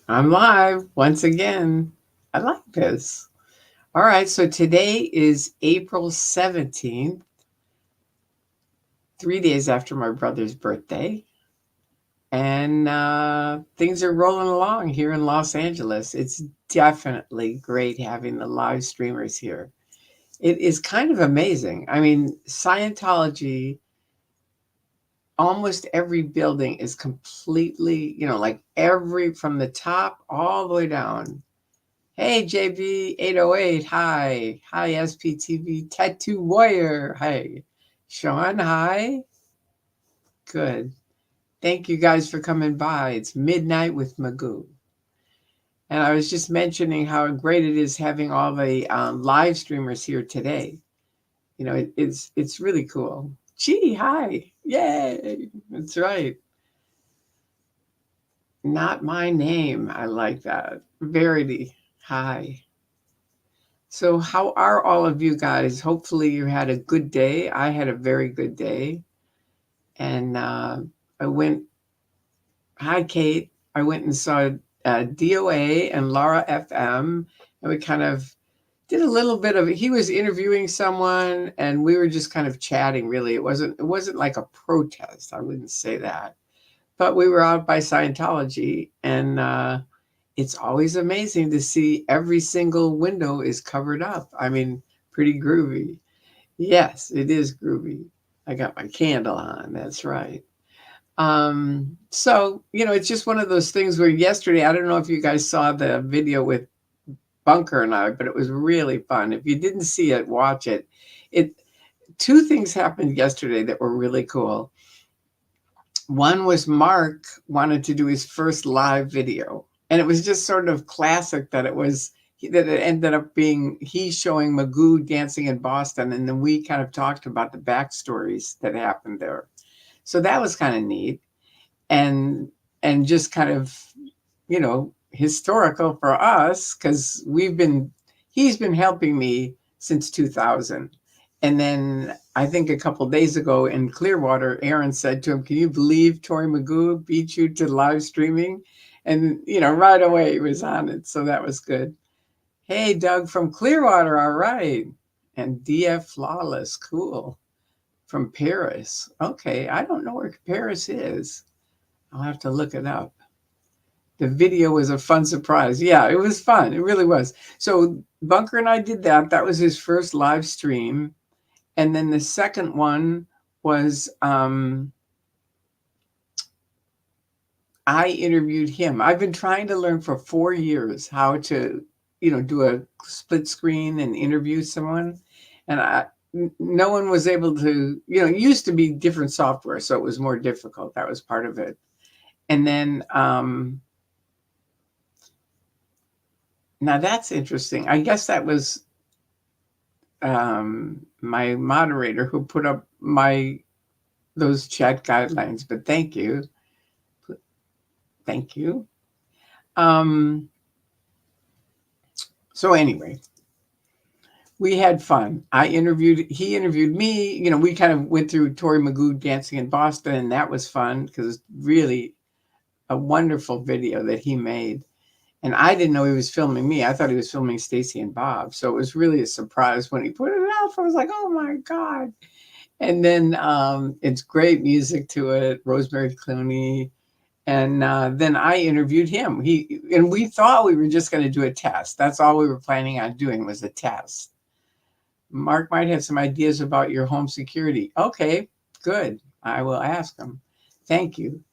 I'm live once again. I like this. All right, so today is April 17th, 3 days after my brother's birthday. And things are rolling along here in Los Angeles. It's definitely great having the live streamers here. It is kind of amazing. I mean, Scientology, almost every building is completely, like every from the top all the way down. Hey, JB808, hi. Hi, SPTV Tattoo Warrior, hi. Sean, hi. Good. Thank you guys for coming by. It's Midnight with Magoo. And I was just mentioning how great it is having all the live streamers here today. It's really cool. Gee, hi. Yay. That's right. Not my name. I like that. Verity, hi. So, how are all of you guys? Hopefully, you had a good day. I had a very good day. And I went, hi, Kate. I went and saw DOA and Laura FM. And we kind of did a little bit of, he was interviewing someone and we were just kind of chatting, really. It wasn't like a protest. I wouldn't say that. But we were out by Scientology and it's always amazing to see every single window is covered up. I mean, pretty groovy. Yes, it is groovy. I got my candle on. That's right. So, it's just one of those things where yesterday, I don't know if you guys saw the video with Bunker and I, but it was really fun. If you didn't see it, watch it. It Two things happened yesterday that were really cool. One was Mark wanted to do his first live video, and it was just sort of classic that it ended up being he showing Magoo dancing in Boston, and then we kind of talked about the backstories that happened there. So that was kind of neat, and just kind of historical for us because he's been helping me since 2000. And then I think a couple days ago in Clearwater, Aaron said to him, "Can you believe Tori Magoo beat you to live streaming?" And right away he was on it, so that was good. Hey, Doug from Clearwater, all right. And DF Flawless, cool. From Paris. Okay, I don't know where Paris is. I'll have to look it up. The video was a fun surprise. Yeah, it was fun. It really was. So Bunker and I did that. That was his first live stream. And then the second one was I interviewed him. I've been trying to learn for 4 years how to, do a split screen and interview someone. And no one was able to, it used to be different software, so it was more difficult. That was part of it. And then now that's interesting. I guess that was my moderator who put up those chat guidelines, but thank you. Thank you. So anyway, we had fun. He interviewed me. We kind of went through Tori Magoo dancing in Boston, and that was fun because it's really a wonderful video that he made. And I didn't know he was filming me. I thought he was filming Stacy and Bob. So it was really a surprise when he put it out. I was like, oh my God. And then it's great music to it, Rosemary Clooney. And then I interviewed him. And we thought we were just going to do a test. That's all we were planning on doing was a test. Mark might have some ideas about your home security. Okay, good. I will ask him. Thank you.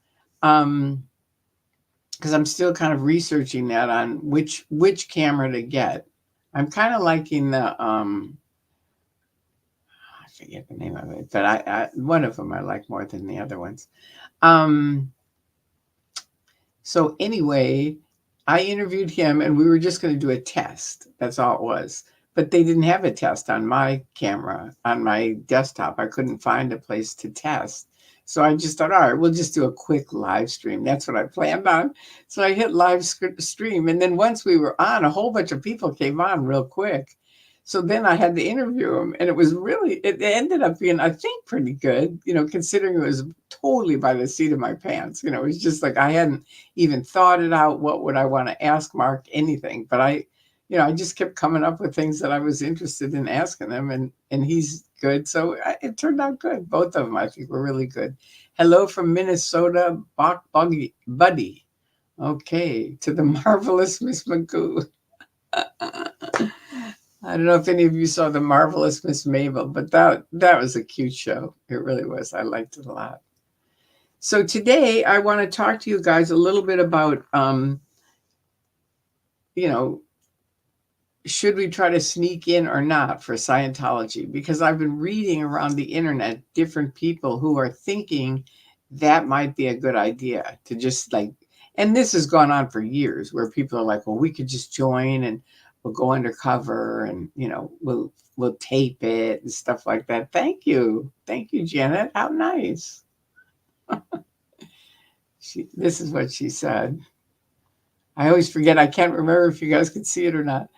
Because I'm still kind of researching that on which camera to get. I'm kind of liking the I forget the name of it, but I one of them I like more than the other ones. So anyway, I interviewed him and we were just going to do a test. That's all it was. But they didn't have a test on my camera, on my desktop. I couldn't find a place to test. So I just thought, all right, we'll just do a quick live stream. That's what I planned on. So I hit live stream. And then once we were on, a whole bunch of people came on real quick. So then I had to interview him, and it ended up being, I think, pretty good, considering it was totally by the seat of my pants. It was just like I hadn't even thought it out. What would I want to ask Mark? Anything. But I just kept coming up with things that I was interested in asking him, and he's good. So it turned out good. Both of them, I think, were really good. Hello from Minnesota, Buddy. Okay, to the marvelous Miss Magoo. I don't know if any of you saw The Marvelous Miss Mabel, but that was a cute show. It really was. I liked it a lot. So today I want to talk to you guys a little bit about, should we try to sneak in or not for Scientology? Because I've been reading around the internet different people who are thinking that might be a good idea to just and this has gone on for years where people are like, well, we could just join and we'll go undercover and, we'll tape it and stuff like that. Thank you. Thank you, Janet. How nice. This is what she said. I always forget. I can't remember if you guys could see it or not.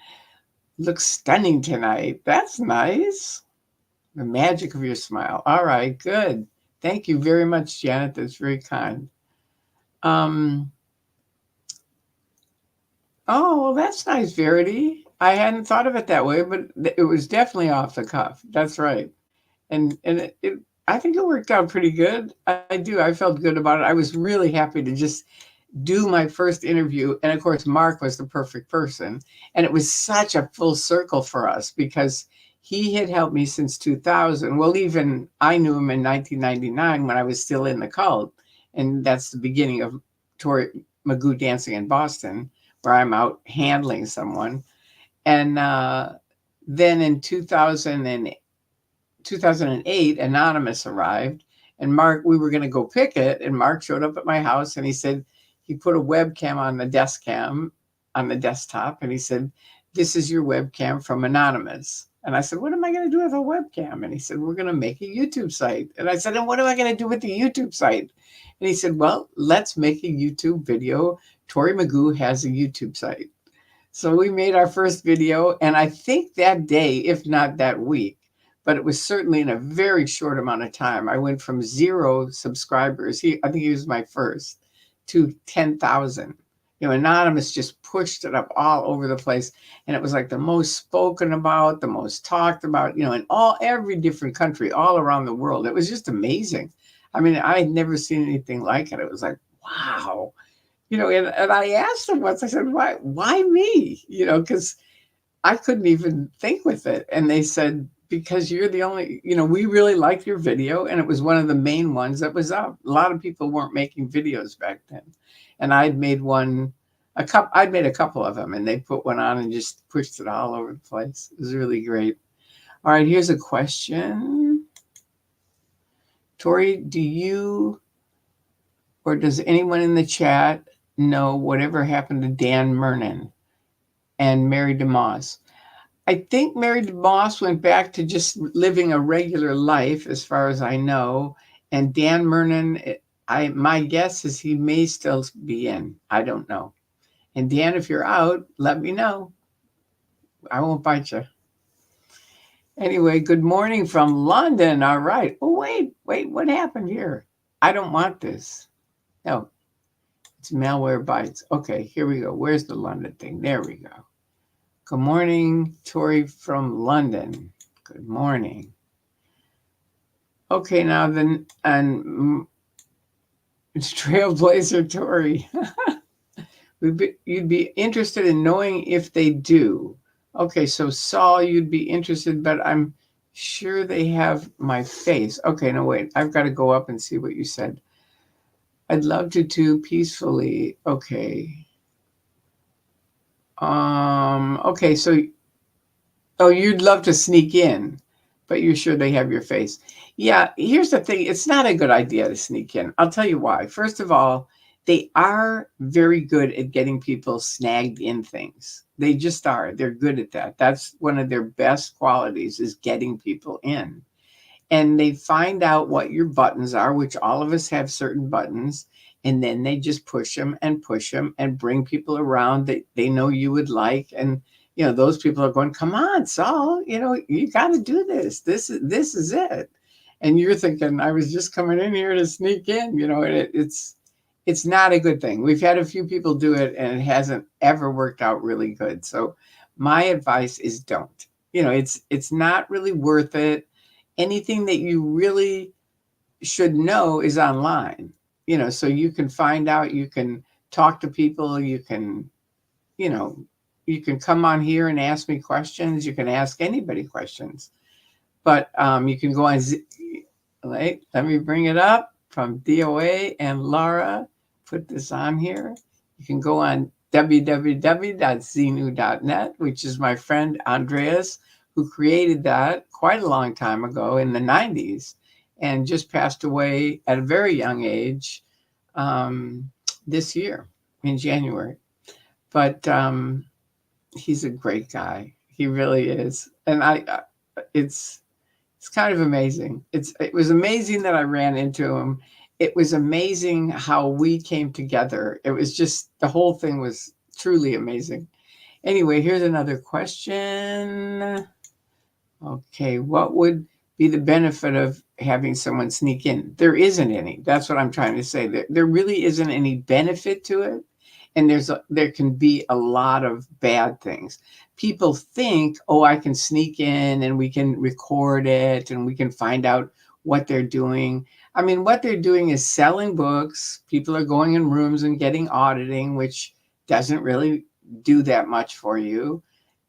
Looks stunning tonight. That's nice. The magic of your smile. All right, good. Thank you very much, Janet. That's very kind. Oh, well, that's nice, Verity. I hadn't thought of it that way, but it was definitely off the cuff. That's right. And I think it worked out pretty good. I do. I felt good about it. I was really happy to just do my first interview. And of course, Mark was the perfect person. And it was such a full circle for us because he had helped me since 2000. Well, even I knew him in 1999 when I was still in the cult. And that's the beginning of Tori Magoo Dancing in Boston, where I'm out handling someone. And then in 2008, Anonymous arrived. And Mark, we were going to go pick it. And Mark showed up at my house and he said, he put a webcam on the desktop, and he said, this is your webcam from Anonymous. And I said, what am I going to do with a webcam? And he said, we're going to make a YouTube site. And I said, and what am I going to do with the YouTube site? And he said, well, let's make a YouTube video. Tori Magoo has a YouTube site. So we made our first video. And I think that day, if not that week, but it was certainly in a very short amount of time, I went from 0 subscribers. I think he was my first, to 10,000. Anonymous just pushed it up all over the place. And it was like the most spoken about, the most talked about, in every different country, all around the world. It was just amazing. I mean, I had never seen anything like it. It was like, wow. And I asked them once, I said, why me? Because I couldn't even think with it. And they said, because you're the only, we really liked your video. And it was one of the main ones that was up. A lot of people weren't making videos back then. And I'd made I'd made a couple of them, and they put one on and just pushed it all over the place. It was really great. All right, here's a question. Tori, do you or does anyone in the chat know whatever happened to Dan Mernon and Mary DeMoss? I think Mary DeMoss went back to just living a regular life, as far as I know. And Dan Mernon, my guess is he may still be in. I don't know. And Dan, if you're out, let me know. I won't bite you. Anyway, good morning from London. All right. Oh, wait, what happened here? I don't want this. No, it's malware bites. Okay, here we go. Where's the London thing? There we go. Good morning, Tori from London. Good morning. Okay, now then, and it's Trailblazer Tori. You'd be interested in knowing if they do. Okay, so Saul, you'd be interested, but I'm sure they have my face. Okay, no, wait. I've got to go up and see what you said. I'd love to too, peacefully. Okay. Okay, so, you'd love to sneak in, but you're sure they have your face. Yeah, here's the thing. It's not a good idea to sneak in. I'll tell you why. First of all, they are very good at getting people snagged in things. They just are. They're good at that. That's one of their best qualities, is getting people in. And they find out what your buttons are, which all of us have certain buttons. And then they just push them and bring people around that they know you would like. And those people are going, come on, Saul, you got to do this. This is it. And you're thinking, I was just coming in here to sneak in, and it's not a good thing. We've had a few people do it and it hasn't ever worked out really good. So my advice is don't. It's not really worth it. Anything that you really should know is online, so you can find out, you can talk to people, you can come on here and ask me questions. You can ask anybody questions, but you can go on. Let me bring it up from DOA and Laura. Put this on here. You can go on www.xenu.net, which is my friend Andreas, who created that quite a long time ago in the 90s and just passed away at a very young age this year in January. But he's a great guy. He really is. And it's kind of amazing. It was amazing that I ran into him. It was amazing how we came together. It was just, the whole thing was truly amazing. Anyway, here's another question. Okay, what would be the benefit of having someone sneak in? There isn't any. That's what I'm trying to say. There really isn't any benefit to it. And there can be a lot of bad things. People think, oh, I can sneak in and we can record it and we can find out what they're doing. I mean, what they're doing is selling books. People are going in rooms and getting auditing, which doesn't really do that much for you.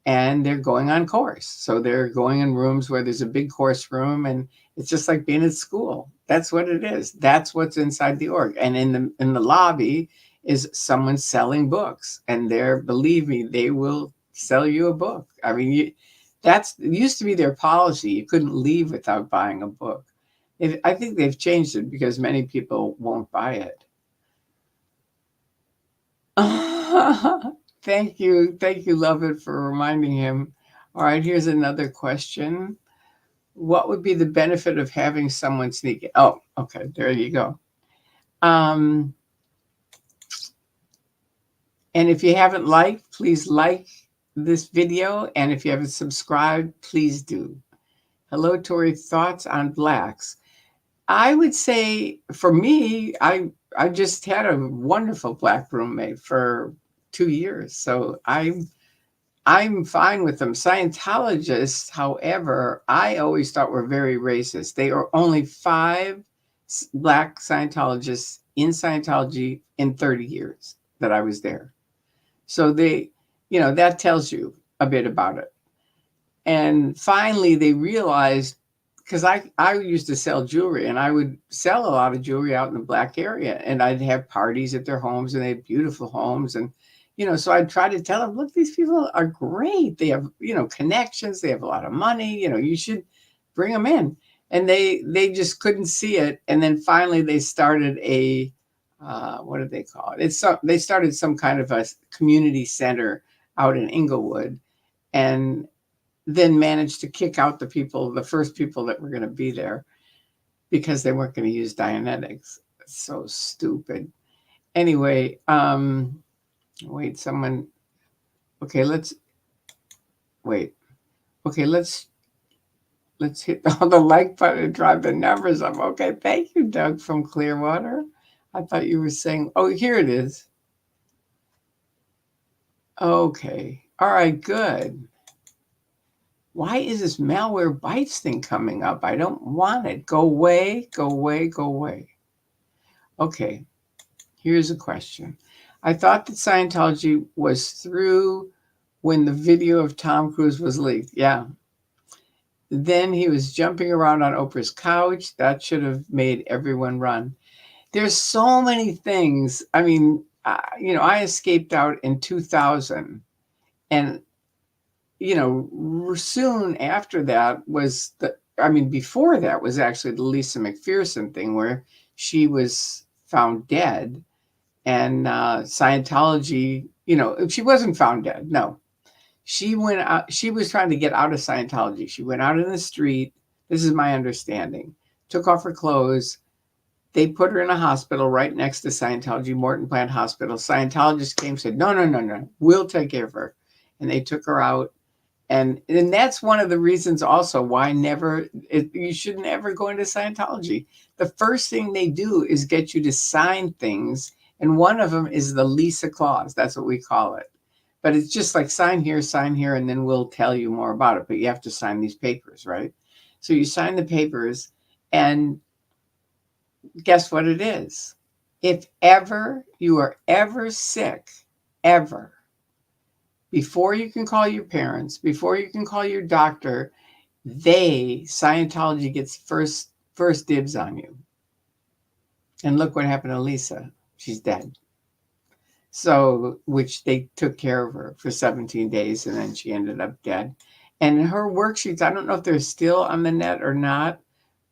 And they're going on course. So they're going in rooms where there's a big course room, and it's just like being at school. That's what it is. That's what's inside the org. And in the lobby is someone selling books, and believe me, they will sell you a book. I mean, it used to be their policy. You couldn't leave without buying a book. I think they've changed it because many people won't buy it. Thank you, Lovett, for reminding him. All right, here's another question. What would be the benefit of having someone sneak in? Oh, okay, there you go. And if you haven't liked, please like this video. And if you haven't subscribed, please do. Hello, Tori. Thoughts on blacks? I would say, for me, I just had a wonderful black roommate for 2 years. So I'm fine with them. Scientologists, however, I always thought were very racist. There are only 5 black Scientologists in Scientology in 30 years that I was there. So that tells you a bit about it. And finally, they realized, because I used to sell jewelry, and I would sell a lot of jewelry out in the black area, and I'd have parties at their homes, and they had beautiful homes. And, so I'd try to tell them, look, these people are great. They have, connections. They have a lot of money. You should bring them in. And they just couldn't see it. And then finally they started what did they call it? They started some kind of a community center out in Inglewood, and then managed to kick out the first people that were going to be there, because they weren't going to use Dianetics. It's so stupid. Anyway, wait, someone, okay, let's hit the like button and drive the numbers up. Okay, thank you, Doug from Clearwater. I thought you were saying, oh, here it is. Okay, all right, good. Why is this Malwarebytes thing coming up? I don't want it. Go away, go away, go away. Okay, here's a question. I thought that Scientology was through when the video of Tom Cruise was leaked. Yeah. Then he was jumping around on Oprah's couch. That should have made everyone run. There's so many things. I mean, I escaped out in 2000, and soon after that was before that was actually the Lisa McPherson thing, where she was found dead, and Scientology, she wasn't found dead. No, she went out. She was trying to get out of Scientology. She went out in the street. This is my understanding. Took off her clothes. They put her in a hospital right next to Scientology, Morton Plant Hospital. Scientologists came and said, no, we'll take care of her. and they took her out. And that's one of the reasons also why you shouldn't ever go into Scientology. The first thing they do is get you to sign things. And one of them is the Lisa clause. That's what we call it. But it's just like sign here, and then we'll tell you more about it. But you have to sign these papers, right? So you sign the papers, and guess what it is? If ever you are ever sick, ever, before you can call your parents, before you can call your doctor, Scientology gets first dibs on you. And look what happened to Lisa. She's dead. So, which they took care of her for 17 days, and then she ended up dead. And her worksheets, I don't know if they're still on the net or not,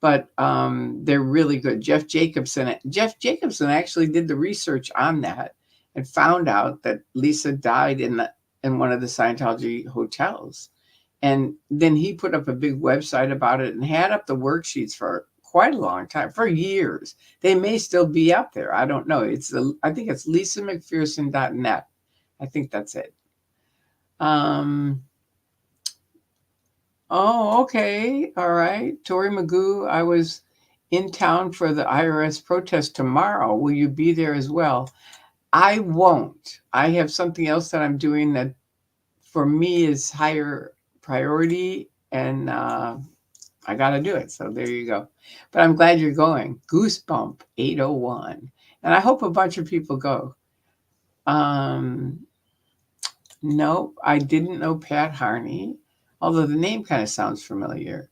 but they're really good. Jeff Jacobson actually did the research on that and found out that Lisa died in one of the Scientology hotels. And then he put up a big website about it and had up the worksheets for quite a long time, for years. They may still be out there. I don't know. I think it's lisamcpherson.net. I think that's it. Oh, okay. All right. Tori Magoo, I was in town for the IRS protest tomorrow. Will you be there as well? I won't. I have something else that I'm doing that for me is higher priority, and I got to do it. So there you go. But I'm glad you're going. Goosebump 801. And I hope a bunch of people go. Nope, I didn't know Pat Harney, although the name kind of sounds familiar.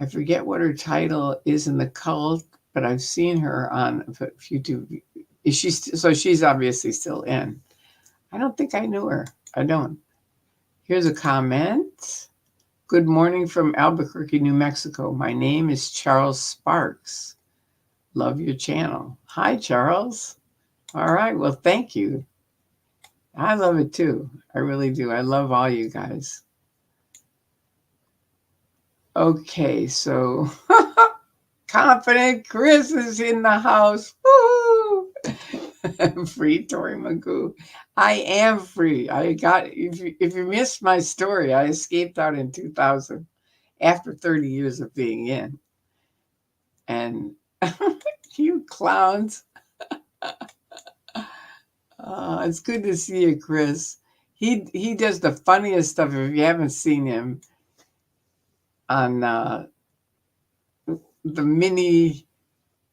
I forget what her title is in the cult, but I've seen her on YouTube. So she's obviously still in. I don't think I knew her. I don't. Here's a comment. Good morning from Albuquerque, New Mexico. My name is Charles Sparks. Love your channel. Hi, Charles. All right. Well, thank you. I love it too. I really do. I love all you guys. Okay, so Confident Chris is in the house. Woo! Free Tori Magoo. I am free. If you missed my story, I escaped out in 2000 after 30 years of being in. And you clowns. It's good to see you, Chris. He does the funniest stuff. If you haven't seen him on the mini,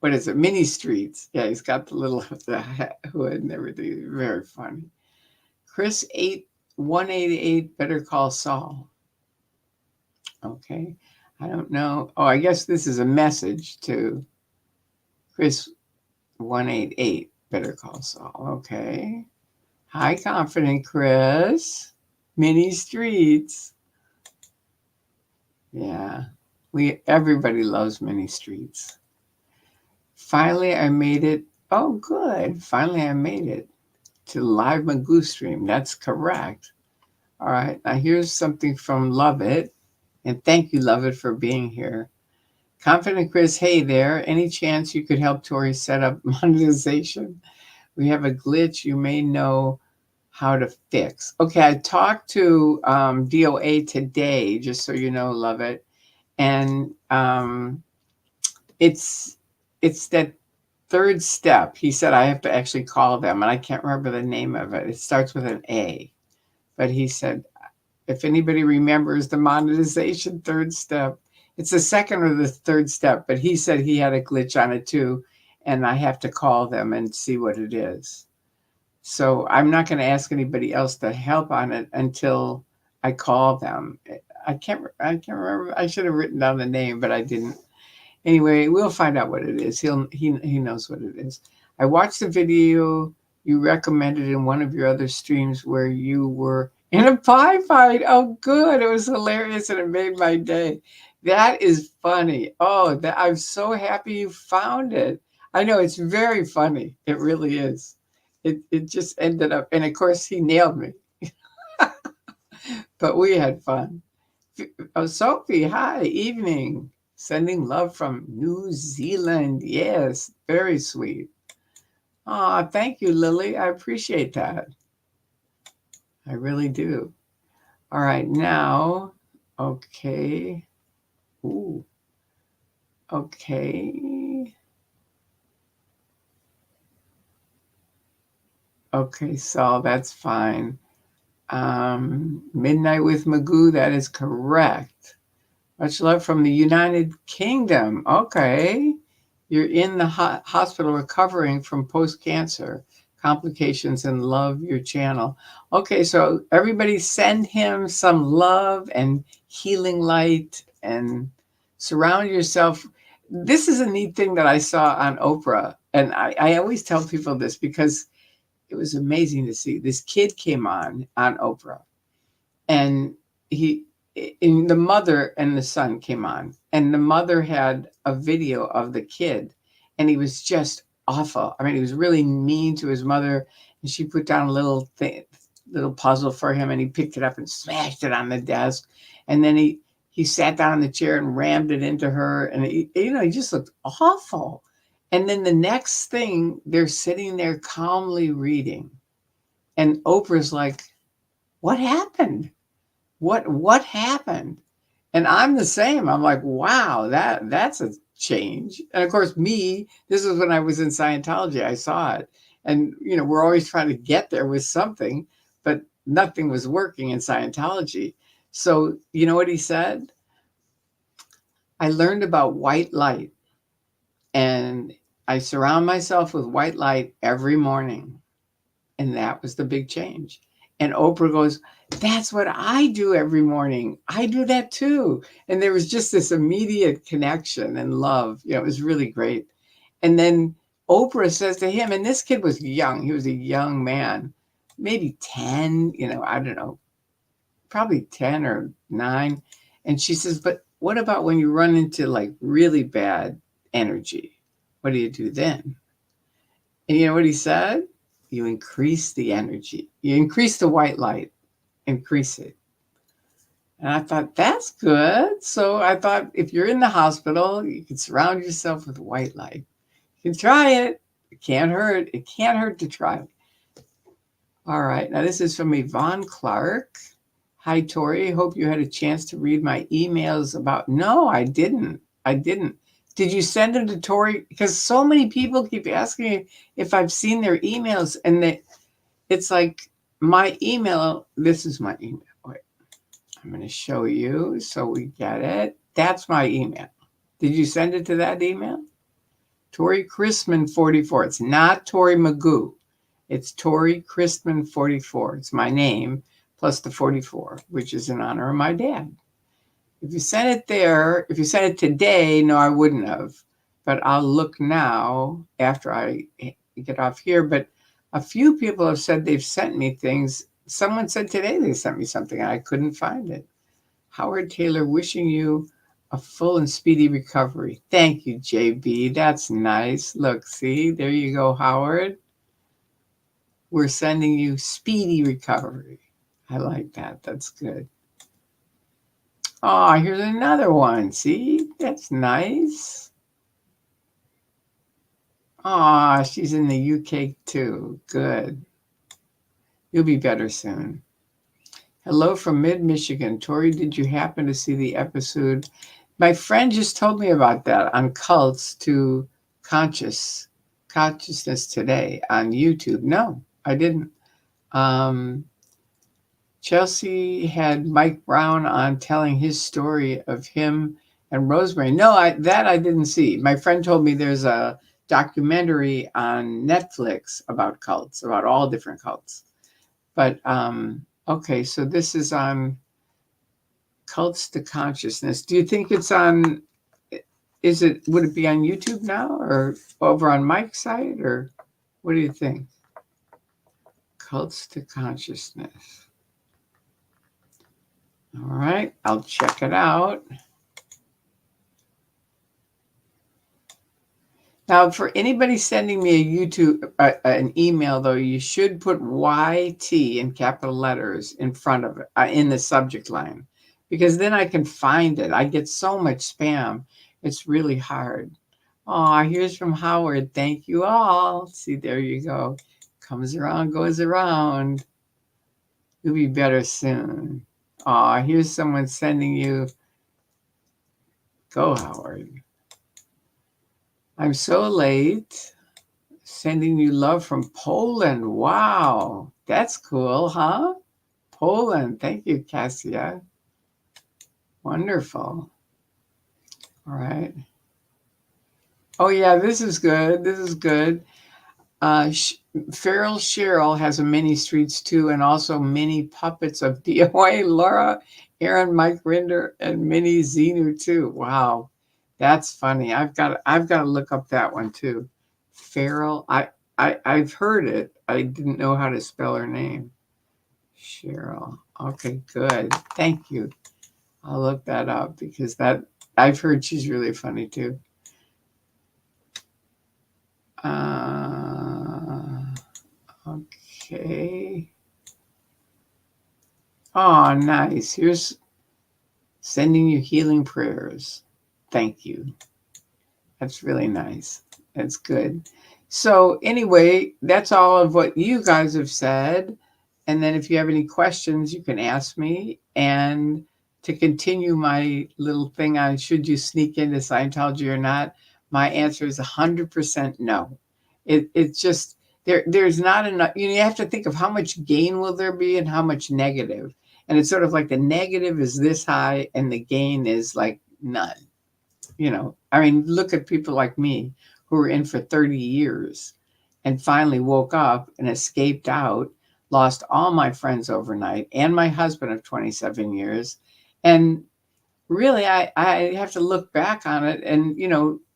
what is it? Mini streets. Yeah, he's got the little hood and everything. Very funny. Chris 8188, Better Call Saul. Okay. I don't know. Oh, I guess this is a message to Chris 188, Better Call Saul. Okay. Hi, Confident Chris. Mini streets. Yeah. Everybody loves mini streets. Finally, I made it. Oh, good. Finally, I made it to Live Magoo stream. That's correct. All right. Now, here's something from Love It. And thank you, Love It, for being here. Confident Chris, hey there. Any chance you could help Tori set up monetization? We have a glitch you may know how to fix. Okay, I talked to DOA today, just so you know, Love It. And it's that third step. He said I have to actually call them, and I can't remember the name of it. It starts with an A. But he said, if anybody remembers the monetization third step, it's the second or the third step, but he said he had a glitch on it too, and I have to call them and see what it is. So I'm not going to ask anybody else to help on it until I call them. I can't remember. I should have written down the name, but I didn't. Anyway, we'll find out what it is. He knows what it is. I watched the video you recommended in one of your other streams where you were in a pie fight. Oh, good. It was hilarious and it made my day. That is funny. Oh, I'm so happy you found it. I know it's very funny. It really is. It just ended up, and of course he nailed me. But we had fun. Oh, Sophie, hi, evening. Sending love from New Zealand. Yes, very sweet. Oh, thank you, Lily. I appreciate that. I really do. All right, now, okay. Ooh, okay. Okay, Saul, that's fine. Midnight with Magoo, that is correct. Much love from the United Kingdom. Okay. You're in the hospital recovering from post-cancer complications and love your channel. Okay, so everybody send him some love and healing light and surround yourself. This is a neat thing that I saw on Oprah. And I always tell people this because it was amazing to see. This kid came on Oprah, and he and the mother and the son came on, and the mother had a video of the kid, and he was just awful. I mean, he was really mean to his mother, and she put down a little puzzle for him, and he picked it up and smashed it on the desk, and then he sat down in the chair and rammed it into her, and he just looked awful. And then the next thing, they're sitting there calmly reading, and Oprah's like, "What happened? What happened?" And I'm the same. I'm like, wow, that's a change. And of course, this is when I was in Scientology, I saw it. And we're always trying to get there with something, but nothing was working in Scientology. So you know what he said? I learned about white light, and I surround myself with white light every morning. And that was the big change. And Oprah goes, "That's what I do every morning. I do that too." And there was just this immediate connection and love. It was really great. And then Oprah says to him, and this kid was young. He was a young man, maybe 10, I don't know, probably 10 or 9. And she says, "But what about when you run into like really bad energy? What do you do then?" And you know what he said? You increase the energy. You increase the white light, increase it. And I thought, that's good. So I thought, if you're in the hospital, you can surround yourself with white light. You can try it. It can't hurt. It can't hurt to try it. All right. Now, this is from Yvonne Clark. Hi, Tori. Hope you had a chance to read my emails about. No, I didn't. Did you send them to Tori? Because so many people keep asking me if I've seen their emails, and it's like my email. This is my email. Wait, I'm going to show you so we get it. That's my email. Did you send it to that email? Tori Christman 44. It's not Tori Magoo. It's Tori Christman 44. It's my name plus the 44, which is in honor of my dad. If you sent it there, if you sent it today, no, I wouldn't have. But I'll look now after I get off here. But a few people have said they've sent me things. Someone said today they sent me something and I couldn't find it. Howard Taylor, wishing you a full and speedy recovery. Thank you, JB. That's nice. Look, see, there you go, Howard. We're sending you speedy recovery. I like that. That's good. Oh, here's another one. See, that's nice. Oh, she's in the UK too. Good. You'll be better soon. Hello from mid-Michigan. Tori, did you happen to see the episode? My friend just told me about that on Cults to Consciousness Today on YouTube. No, I didn't. Chelsea had Mike Brown on telling his story of him and Rosemary. No, I didn't see. My friend told me there's a documentary on Netflix about cults, about all different cults. But okay, so this is on Cults to Consciousness. Do you think it's on? Would it be on YouTube now or over on Mike's site, or what do you think? Cults to Consciousness. All right, I'll check it out. Now, for anybody sending me a YouTube, an email, though, you should put YT in capital letters in front of it, in the subject line, because then I can find it. I get so much spam. It's really hard. Oh, here's from Howard. Thank you all. See, there you go. Comes around, goes around. You'll be better soon. Aw, here's someone sending you, go Howard. I'm so late. Sending you love from Poland. Wow, that's cool, huh? Poland. Thank you, Cassia. Wonderful. All right. Oh, yeah, this is good. This is good. Feral Cheryl has a mini streets too, and also mini puppets of DOA, Laura, Aaron, Mike Rinder, and mini Xenu too. Wow, that's funny. I've got to look up that one too. Feral. I've heard it. I didn't know how to spell her name. Cheryl. Okay, good. Thank you. I'll look that up because that I've heard she's really funny too. Okay. Oh, nice. Here's sending you healing prayers. Thank you. That's really nice. That's good. So, anyway, that's all of what you guys have said. And then if you have any questions, you can ask me. And to continue my little thing on should you sneak into Scientology or not, my answer is 100% no. It's just there's not enough. You have to think of how much gain will there be and how much negative. And it's sort of like the negative is this high and the gain is like none. I mean, look at people like me who were in for 30 years and finally woke up and escaped out, lost all my friends overnight and my husband of 27 years. And really, I have to look back on it and,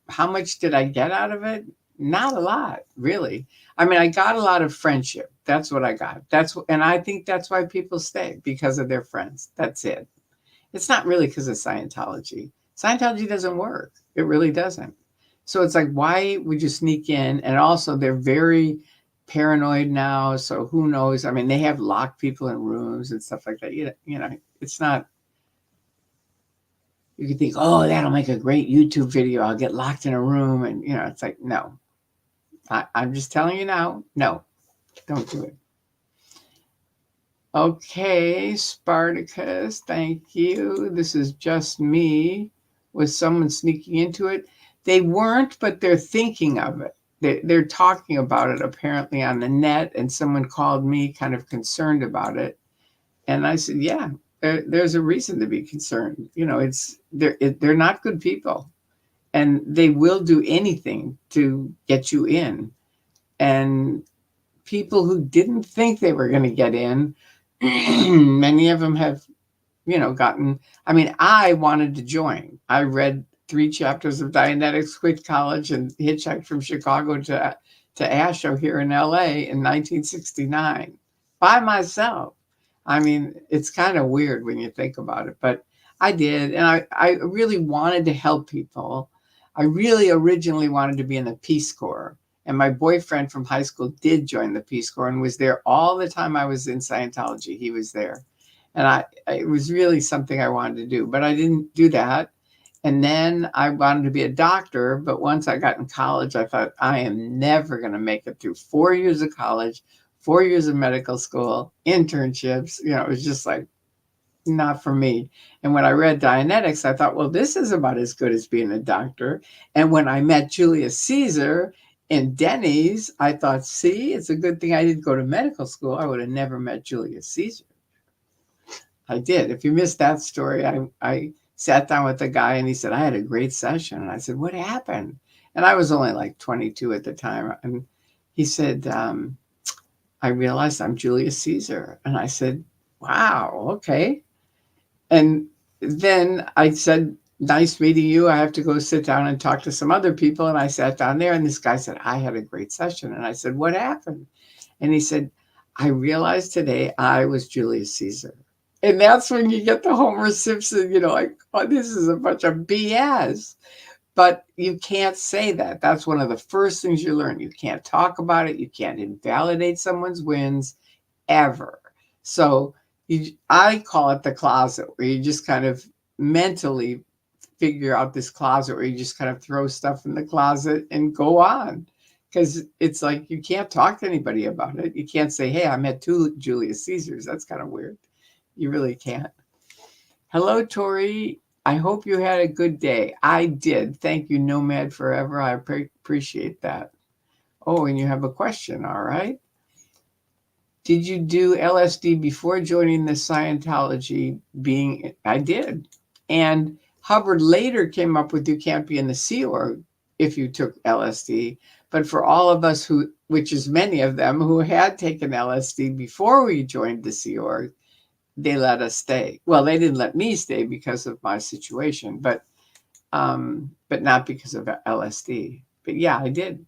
how much did I get out of it? Not a lot, really. I mean, I got a lot of friendship. That's what I got. And I think that's why people stay, because of their friends. That's it. It's not really because of Scientology. Scientology doesn't work. It really doesn't. So it's like, why would you sneak in? And also, they're very paranoid now. So who knows? I mean, they have locked people in rooms and stuff like that. It's not. You could think, oh, that'll make a great YouTube video. I'll get locked in a room. And, it's like, no. I'm just telling you now, no, don't do it. Okay, Spartacus, thank you. This is just me. Was someone sneaking into it? They weren't, but they're thinking of it. They're talking about it apparently on the net, and someone called me kind of concerned about it. And I said, yeah, there's a reason to be concerned. They're not good people, and they will do anything to get you in. And people who didn't think they were going to get in, many of them have, gotten. I mean, I wanted to join. I read 3 chapters of Dianetics, quit college, and hitchhiked from Chicago to ASHO here in LA in 1969 by myself. I mean, it's kind of weird when you think about it, but I did. And I really wanted to help people. I really originally wanted to be in the Peace Corps. And my boyfriend from high school did join the Peace Corps and was there all the time I was in Scientology. He was there. And it was really something I wanted to do, but I didn't do that. And then I wanted to be a doctor. But once I got in college, I thought, I am never going to make it through 4 years of college, 4 years of medical school, internships. It was just like, not for me. And when I read Dianetics, I thought, well, this is about as good as being a doctor. And when I met Julius Caesar in Denny's, I thought, see, it's a good thing I didn't go to medical school. I would have never met Julius Caesar. I did. If you missed that story, I sat down with the guy and he said, I had a great session. And I said, what happened? And I was only like 22 at the time. And he said, I realized I'm Julius Caesar. And I said, wow, okay. And then I said, nice meeting you. I have to go sit down and talk to some other people. And I sat down there and this guy said, I had a great session. And I said, what happened? And he said, I realized today I was Julius Caesar. And that's when you get the Homer Simpson, like, oh, this is a bunch of BS. But you can't say that. That's one of the first things you learn. You can't talk about it. You can't invalidate someone's wins ever. So I call it the closet, where you just kind of mentally figure out this closet where you just kind of throw stuff in the closet and go on. because it's like you can't talk to anybody about it. You can't say, hey, I met 2 Julius Caesars. That's kind of weird. You really can't. Hello, Tori. I hope you had a good day. I did. Thank you, Nomad Forever. I appreciate that. Oh, and you have a question. All right. Did you do LSD before joining the Scientology being? I did. And Hubbard later came up with you can't be in the Sea Org if you took LSD. But for all of us who, which is many of them, who had taken LSD before we joined the Sea Org, they let us stay. Well, they didn't let me stay because of my situation, but not because of LSD. But yeah, I did.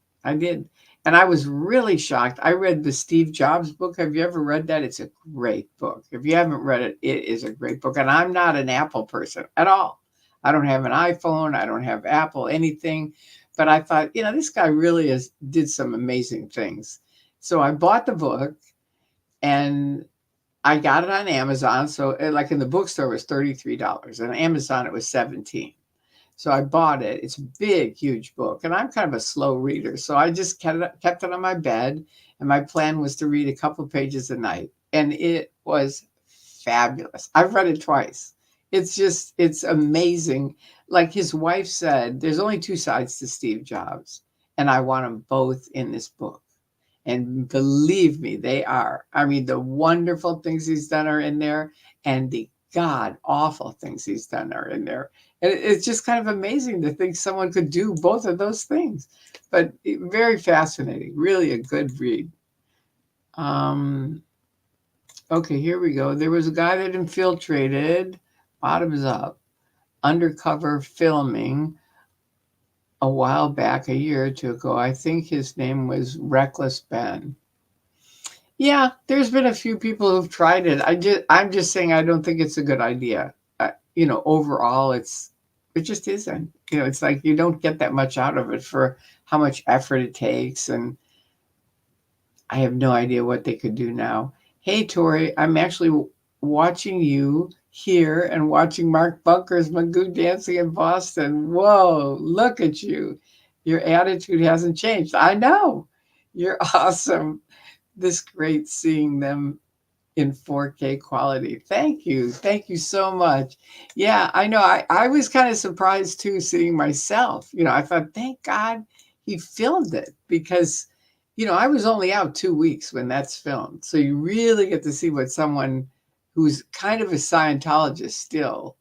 And I was really shocked. I read the Steve Jobs book. Have you ever read that? It's a great book. If you haven't read it, it is a great book. And I'm not an Apple person at all. I don't have an iPhone. I don't have Apple, anything. But I thought, this guy really did some amazing things. So I bought the book and I got it on Amazon. So like in the bookstore, it was $33. And on Amazon, it was $17. So I bought it. It's a big, huge book. And I'm kind of a slow reader. So I just kept it on my bed. And my plan was to read a couple pages a night. And it was fabulous. I've read it twice. It's amazing. Like his wife said, there's only 2 sides to Steve Jobs. And I want them both in this book. And believe me, they are. I mean, the wonderful things he's done are in there. And the God awful things he's done are in there. And it's just kind of amazing to think someone could do both of those things. But very fascinating. Really a good read. Okay, here we go. There was a guy that infiltrated, bottoms up, undercover filming a while back, a year or 2 ago. I think his name was Reckless Ben. Yeah, there's been a few people who've tried it. I'm just saying I don't think it's a good idea. Overall, it just isn't. It's like you don't get that much out of it for how much effort it takes, and I have no idea what they could do now. Hey, Tori, I'm actually watching you here and watching Mark Bunker's Magoo dancing in Boston. Whoa, look at you. Your attitude hasn't changed. I know. You're awesome. This great seeing them in 4K quality. Thank you. Thank you so much. Yeah, I know. I was kind of surprised too, seeing myself. I thought, thank God he filmed it because, I was only out 2 weeks when that's filmed. So you really get to see what someone who's kind of a Scientologist still,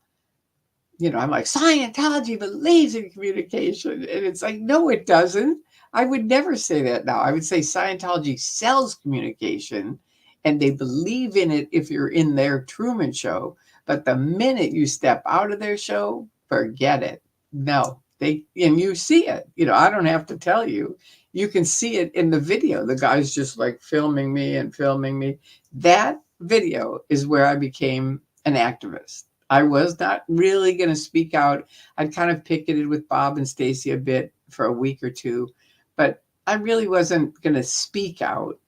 I'm like, Scientology believes in communication. And it's like, no, it doesn't. I would never say that now. I would say Scientology sells communication and they believe in it if you're in their Truman Show. But the minute you step out of their show, forget it. No, and you see it. I don't have to tell you. You can see it in the video. The guy's just like filming me and filming me. That video is where I became an activist. I was not really going to speak out. I'd kind of picketed with Bob and Stacy a bit for a week or 2, but I really wasn't going to speak out.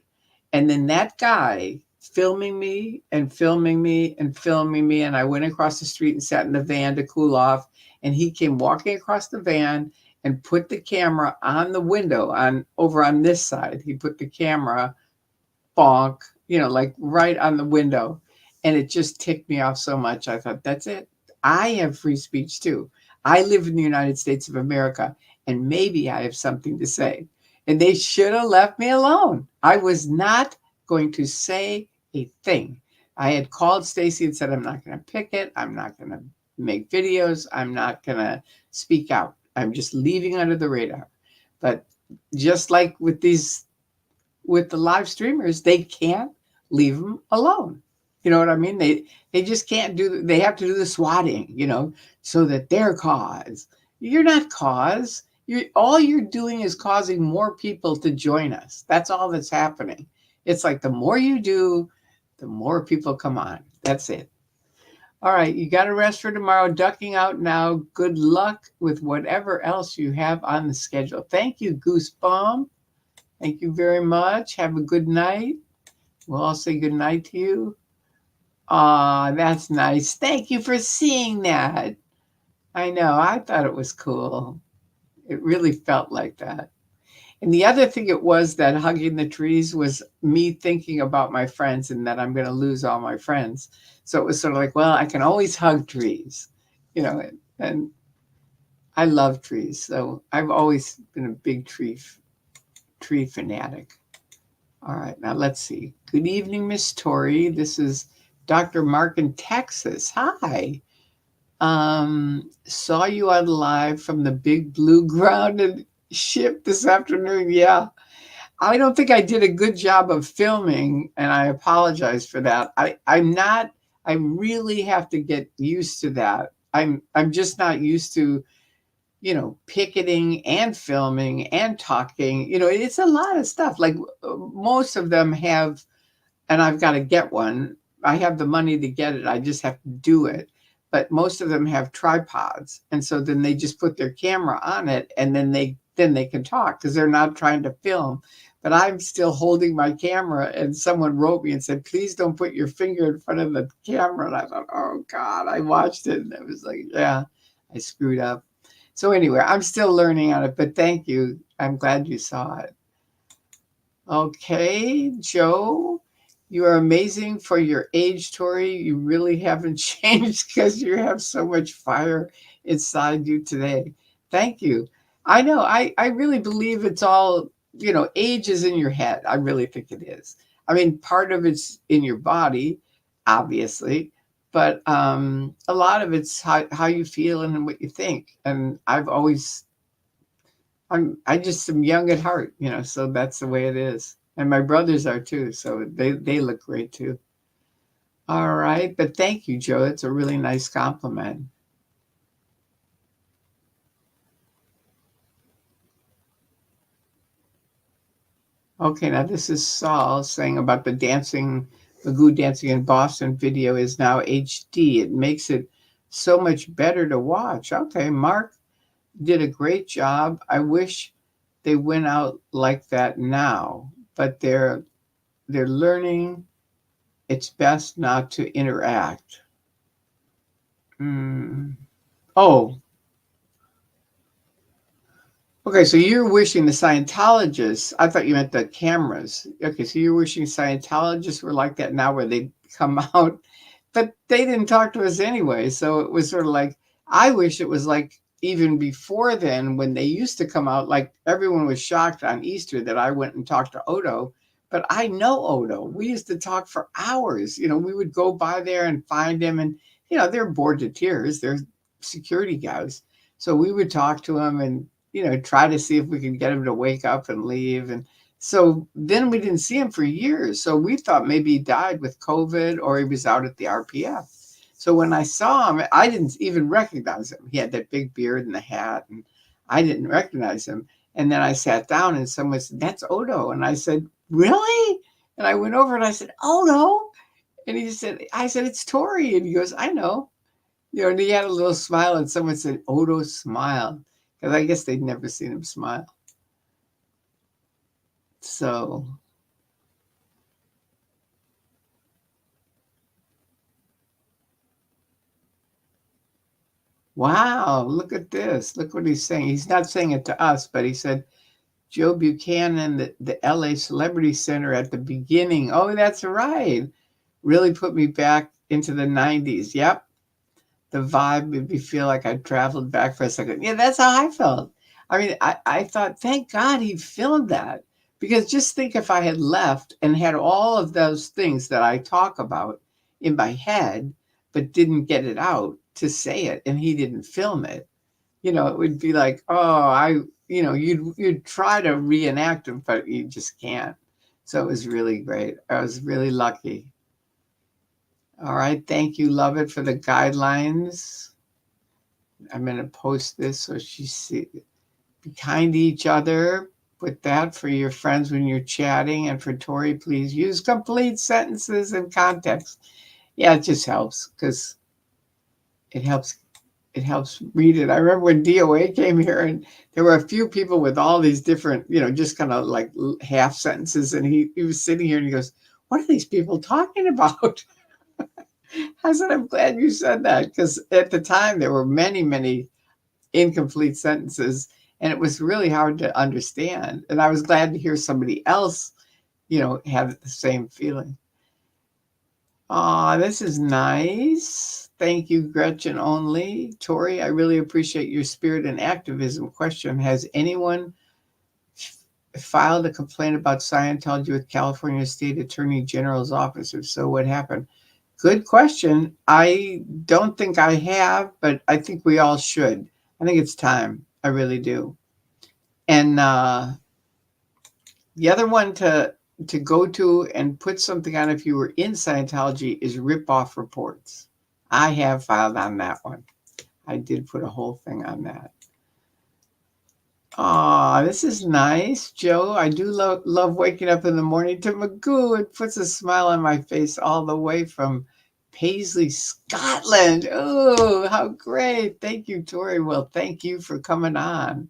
And then that guy filming me and filming me and filming me. And I went across the street and sat in the van to cool off. And he came walking across the van and put the camera on the window over on this side. He put the camera bonk, like right on the window. And it just ticked me off so much. I thought, that's it. I have free speech too. I live in the United States of America, and maybe I have something to say. And they should have left me alone. I was not going to say a thing. I had called Stacy and said, I'm not going to picket. I'm not going to make videos. I'm not going to speak out. I'm just leaving under the radar. But just like with the live streamers, they can't leave them alone. You know what I mean? They just can't they have to do the swatting, so that their cause. You're not cause. All you're doing is causing more people to join us. That's all that's happening. It's like the more you do, the more people come on. That's it. All right, you got to rest for tomorrow. Ducking out now. Good luck with whatever else you have on the schedule. Thank you, Goosebump. Thank you very much. Have a good night. We'll all say good night to you. Aw, that's nice. Thank you for seeing that. I know. I thought it was cool. It really felt like that. And the other thing it was that hugging the trees was me thinking about my friends and that I'm going to lose all my friends. So it was sort of like, well, I can always hug trees, and I love trees. So I've always been a big tree fanatic. All right, now let's see. Good evening, Miss Tori. This is Dr. Mark in Texas. Hi. Saw you on live from the big blue grounded ship this afternoon. Yeah. I don't think I did a good job of filming, and I apologize for that. I'm not, I really have to get used to that. I'm just not used to, picketing and filming and talking. It's a lot of stuff. Like most of them have, and I've got to get one. I have the money to get it. I just have to do it. But most of them have tripods. And so then they just put their camera on it and then they can talk because they're not trying to film. But I'm still holding my camera, and someone wrote me and said, please don't put your finger in front of the camera. And I thought, oh God, I watched it and it was like, yeah, I screwed up. So anyway, I'm still learning on it, but thank you. I'm glad you saw it. Okay, Joe, you are amazing for your age, Tori. You really haven't changed because you have so much fire inside you today. Thank you. I know, I really believe it's all, age is in your head. I really think it is. I mean, part of it's in your body, obviously, but a lot of it's how you feel and what you think. And I just am young at heart, so that's the way it is. And my brothers are too, so they look great too. All right, but thank you, Joe. It's a really nice compliment. Okay, now this is Saul saying about the Magoo dancing in Boston video is now HD. It makes it so much better to watch. Okay, Mark did a great job. I wish they went out like that now, but they're learning it's best not to interact. Oh, okay. So you're wishing the Scientologists, I thought you meant the cameras. Okay. So you're wishing Scientologists were like that now where they come out, but they didn't talk to us anyway. So it was sort of like, I wish it was like even before then when they used to come out, like everyone was shocked on Easter that I went and talked to Odo. But I know Odo. We used to talk for hours. We would go by there and find him, and they're bored to tears. They're security guys. So we would talk to him and try to see if we could get him to wake up and leave. And so then we didn't see him for years. So we thought maybe he died with COVID or he was out at the RPF. So when I saw him, I didn't even recognize him. He had that big beard and the hat, and I didn't recognize him. And then I sat down and someone said, that's Odo. And I said, really? And I went over and I said, Odo. And I said, it's Tori. And he goes, I know. And he had a little smile, and someone said, Odo smiled. Because I guess they'd never seen him smile. So, wow, look at this. Look what he's saying. He's not saying it to us, but he said, Joe Buchanan, the LA Celebrity Center at the beginning. Oh, that's right. Really put me back into the 90s. Yep. The vibe made me feel like I traveled back for a second. Yeah, that's how I felt. I mean, I thought, thank God he filmed that. Because just think if I had left and had all of those things that I talk about in my head, but didn't get it out to say it, and he didn't film it, it would be like, oh, you'd try to reenact them, but you just can't. So it was really great. I was really lucky. All right. Thank you, Love It, for the guidelines. I'm going to post this so she see. Be kind to each other. Put that for your friends when you're chatting. And for Tori, please use complete sentences and context. Yeah, it just helps because it helps. It helps read it. I remember when DOA came here and there were a few people with all these different, just kind of like half sentences. And he was sitting here and he goes, what are these people talking about? I said, I'm glad you said that because at the time there were many, many incomplete sentences. And it was really hard to understand. And I was glad to hear somebody else, have the same feeling. This is nice. Thank you, Gretchen Only. Tori, I really appreciate your spirit and activism. Question: has anyone filed a complaint about Scientology with California State Attorney General's office? If so, what happened? Good question. I don't think I have, but I think we all should. I think it's time. I really do. And the other one to go to and put something on if you were in Scientology is rip-off reports. I have filed on that one. I did put a whole thing on that. This is nice, Joe. I do love waking up in the morning to Magoo. It puts a smile on my face all the way from Paisley, Scotland. Oh, how great. Thank you, Tori. Well, thank you for coming on.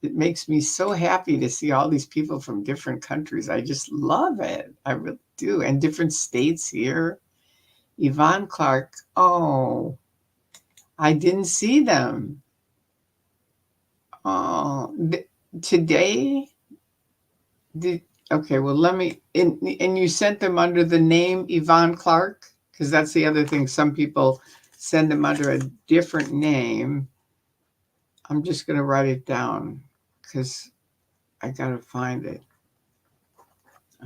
It makes me so happy to see all these people from different countries. I just love it. I really do. And different states here. Yvonne Clark. Oh, I didn't see them. Oh, today? Okay, well, let me, and you sent them under the name Yvonne Clark? Because that's the other thing. Some people send them under a different name. I'm just going to write it down because I got to find it.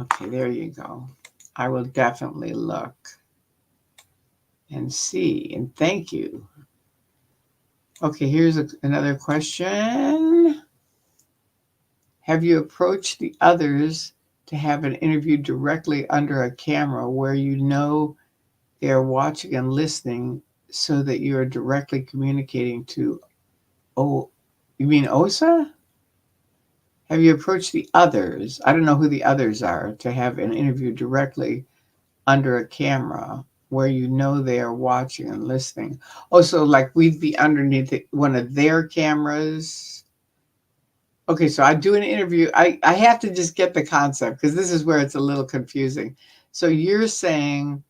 Okay, there you go. I will definitely look and see. And thank you. Okay, here's another question. Have you approached the others to have an interview directly under a camera where you know they're watching and listening so that you are directly communicating to, oh, you mean OSA? Have you approached the others? I don't know who the others are, to have an interview directly under a camera where you know they are watching and listening. Oh, so like we'd be underneath one of their cameras. Okay, so I do an interview. I have to just get the concept because this is where it's a little confusing. So you're saying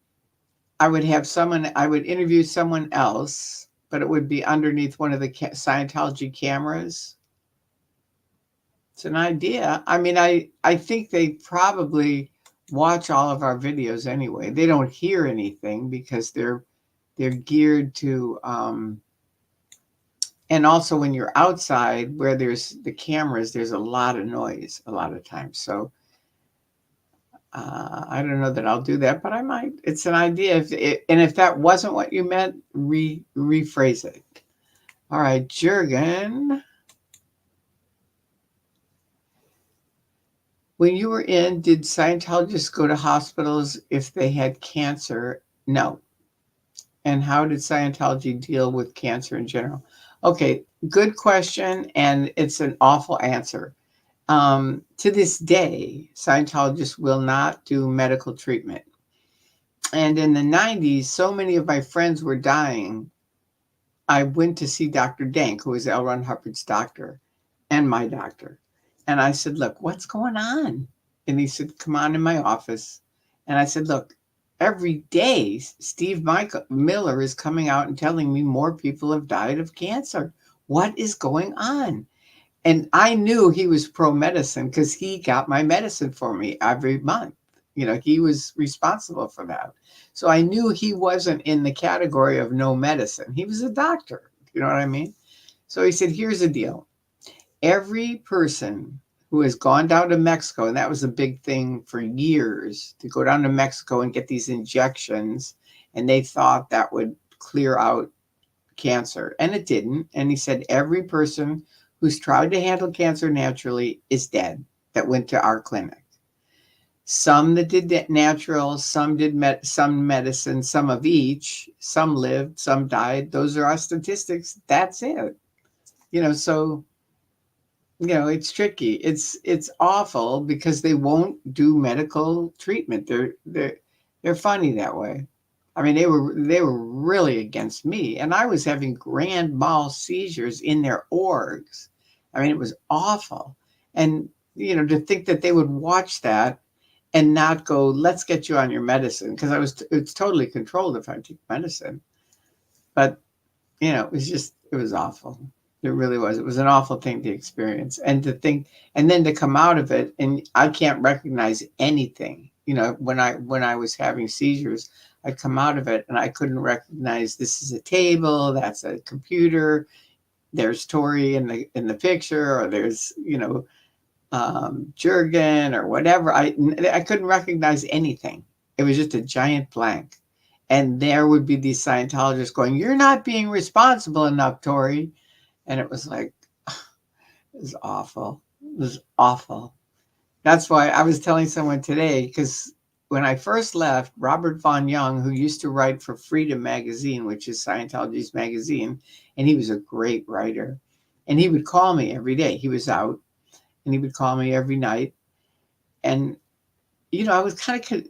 I would interview someone else, but it would be underneath one of the Scientology cameras. It's an idea. I mean, I think they probably watch all of our videos anyway. They don't hear anything because they're geared to, and also when you're outside where there's the cameras, there's a lot of noise a lot of times. So I don't know that I'll do that, but I might. It's an idea. And if that wasn't what you meant, rephrase it. All right, Jurgen. When you were in, did Scientologists go to hospitals if they had cancer? No. And how did Scientology deal with cancer in general? Okay, good question, and it's an awful answer. To this day, Scientologists will not do medical treatment. And in the 90s, so many of my friends were dying. I went to see Dr. Dank, who was L. Ron Hubbard's doctor and my doctor. And I said, look, what's going on? And he said, come on in my office. And I said, look, every day, Steve Miller is coming out and telling me more people have died of cancer. What is going on? And I knew he was pro-medicine because he got my medicine for me every month. He was responsible for that. So I knew he wasn't in the category of no medicine. He was a doctor. You know what I mean? So he said, here's the deal. Every person who has gone down to Mexico, and that was a big thing for years, to go down to Mexico and get these injections, and they thought that would clear out cancer, and it didn't. And he said, every person who's tried to handle cancer naturally is dead that went to our clinic. Some that did that natural, some did some medicine, some of each, some lived, some died. Those are our statistics. That's it. So it's tricky. It's awful because they won't do medical treatment. They're funny that way. I mean, they were really against me, and I was having grand mal seizures in their orgs. I mean, it was awful. And to think that they would watch that and not go, let's get you on your medicine, because it's totally controlled if I take medicine. But it was awful. It really was. It was an awful thing to experience, and to think, and then to come out of it, and I can't recognize anything. When I was having seizures, I'd come out of it and I couldn't recognize, this is a table, that's a computer, there's Tori in the picture, or there's Jurgen or whatever. I couldn't recognize anything. It was just a giant blank, and there would be these Scientologists going, "You're not being responsible enough, Tori." And it was like, it was awful. It was awful. That's why I was telling someone today, because when I first left, Robert Von Young, who used to write for Freedom Magazine, which is Scientology's magazine, and he was a great writer, and he would call me every day. He was out, and he would call me every night. And, I was kind of,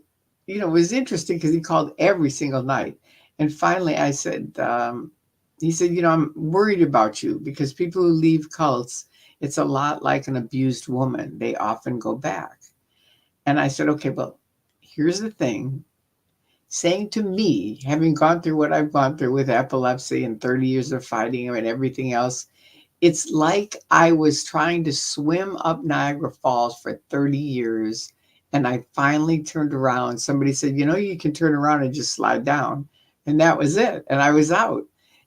it was interesting because he called every single night. And finally I said, he said, "I'm worried about you, because people who leave cults, it's a lot like an abused woman. They often go back." And I said, "Okay, well, here's the thing. Saying to me, having gone through what I've gone through with epilepsy and 30 years of fighting and everything else, it's like I was trying to swim up Niagara Falls for 30 years. And I finally turned around. Somebody said, you can turn around and just slide down." And that was it. And I was out.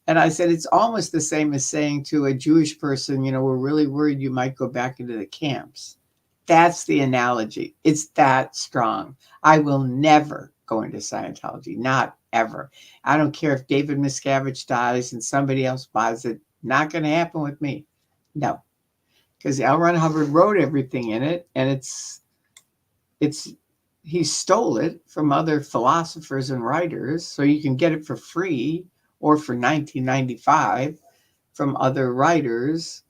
And I said, it's almost the same as saying to a Jewish person, "We're really worried you might go back into the camps." That's the analogy. It's that strong. I will never go into Scientology, not ever. I don't care if David Miscavige dies and somebody else buys it. Not going to happen with me. No, because L. Ron Hubbard wrote everything in it, and he stole it from other philosophers and writers, so you can get it for free or for $19.95 from other writers,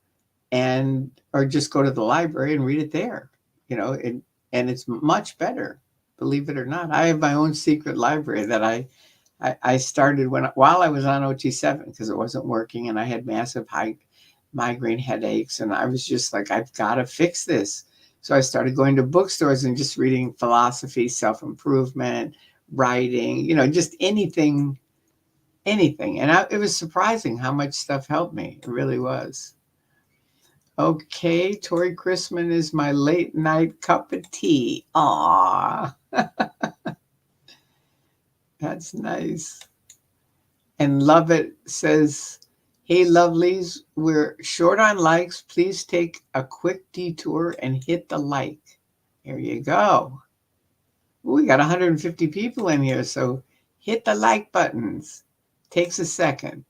or just go to the library and read it there. And it's much better, believe it or not. I have my own secret library that I started while I was on OT7, because it wasn't working and I had massive high migraine headaches, and I was just like, I've got to fix this. So I started going to bookstores and just reading philosophy, self-improvement, writing, just anything. And it was surprising how much stuff helped me. It really was. Okay, Tori Chrisman is my late night cup of tea. Aw, that's nice. And Love It says, "Hey, lovelies, we're short on likes. Please take a quick detour and hit the like." There you go. Ooh, we got 150 people in here, so hit the like buttons. Takes a second.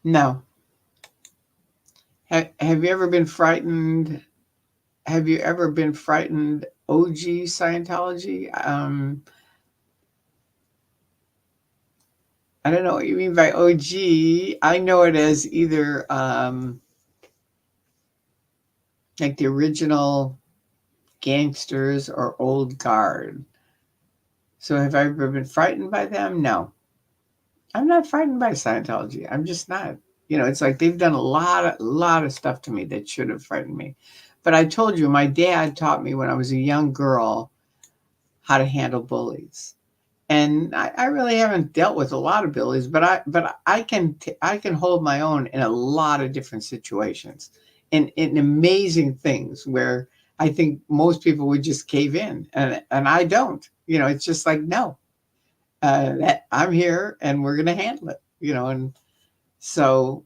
No. Have you ever been frightened? Have you ever been frightened, OG Scientology? I don't know what you mean by OG. I know it as either like the original gangsters or old guard. So have I ever been frightened by them? No. I'm not frightened by Scientology. I'm just not. It's like they've done a lot of stuff to me that should have frightened me. But I told you, my dad taught me when I was a young girl how to handle bullies. And I really haven't dealt with a lot of bullies, but I can hold my own in a lot of different situations, in amazing things where I think most people would just cave in, and I don't. It's just like, no, I'm here and we're going to handle it. And so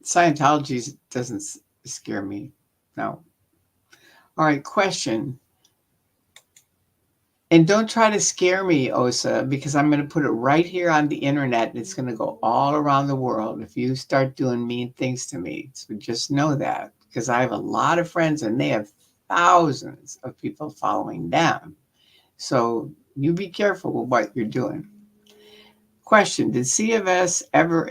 Scientology doesn't scare me. No. All right, question. And don't try to scare me, Osa, because I'm going to put it right here on the internet, and it's going to go all around the world if you start doing mean things to me. So just know that, because I have a lot of friends and they have thousands of people following them. So you be careful with what you're doing. Question. Did CFS ever